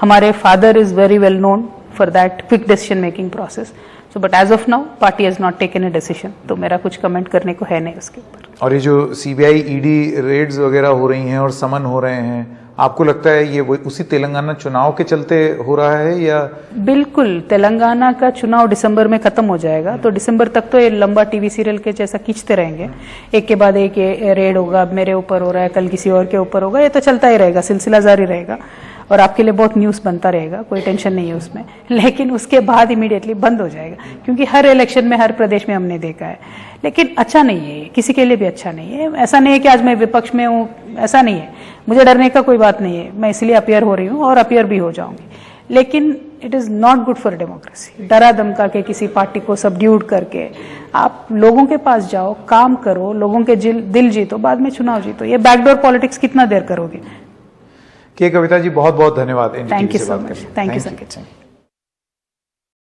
हमारे father is very well known for that quick decision making process. So but as of now party has not taken a decision, तो मेरा कुछ comment करने को है नहीं उसके ऊपर। और ये जो सीबीआई ईडी रेड्स वगैरह हो रही हैं और समन हो रहे हैं, आपको लगता है ये उसी तेलंगाना चुनाव के चलते हो रहा है या? बिल्कुल, तेलंगाना का चुनाव दिसंबर में खत्म हो जाएगा, तो दिसंबर तक तो ये लंबा टीवी सीरियल के जैसा खींचते रहेंगे, एक के बाद एक रेड होगा, मेरे ऊपर हो रहा है, कल किसी और के ऊपर होगा, ये तो चलता ही रहेगा, सिलसिला जारी रहेगा। और आपके लिए बहुत न्यूज़ बनता रहेगा, कोई टेंशन नहीं है उसमें, लेकिन उसके बाद इमीडिएटली बंद हो जाएगा, क्योंकि हर इलेक्शन में हर प्रदेश में हमने देखा है। लेकिन अच्छा नहीं है, किसी के लिए भी अच्छा नहीं है। ऐसा नहीं है कि आज मैं विपक्ष में हूँ, ऐसा नहीं है, मुझे डरने का कोई बात नहीं है, मैं इसलिए अपीयर हो रही हूँ और अपीयर भी हो जाऊंगी, लेकिन it is not good for democracy. डरा धमका के किसी पार्टी को सबड्यूड करके आप लोगों के पास जाओ, काम करो, लोगों के दिल जीतो, बाद में चुनाव जीतो। ये बैकडोर पॉलिटिक्स कितना देर करोगे? के कविता जी बहुत बहुत धन्यवाद। Thank you so much. Thank you संकेत।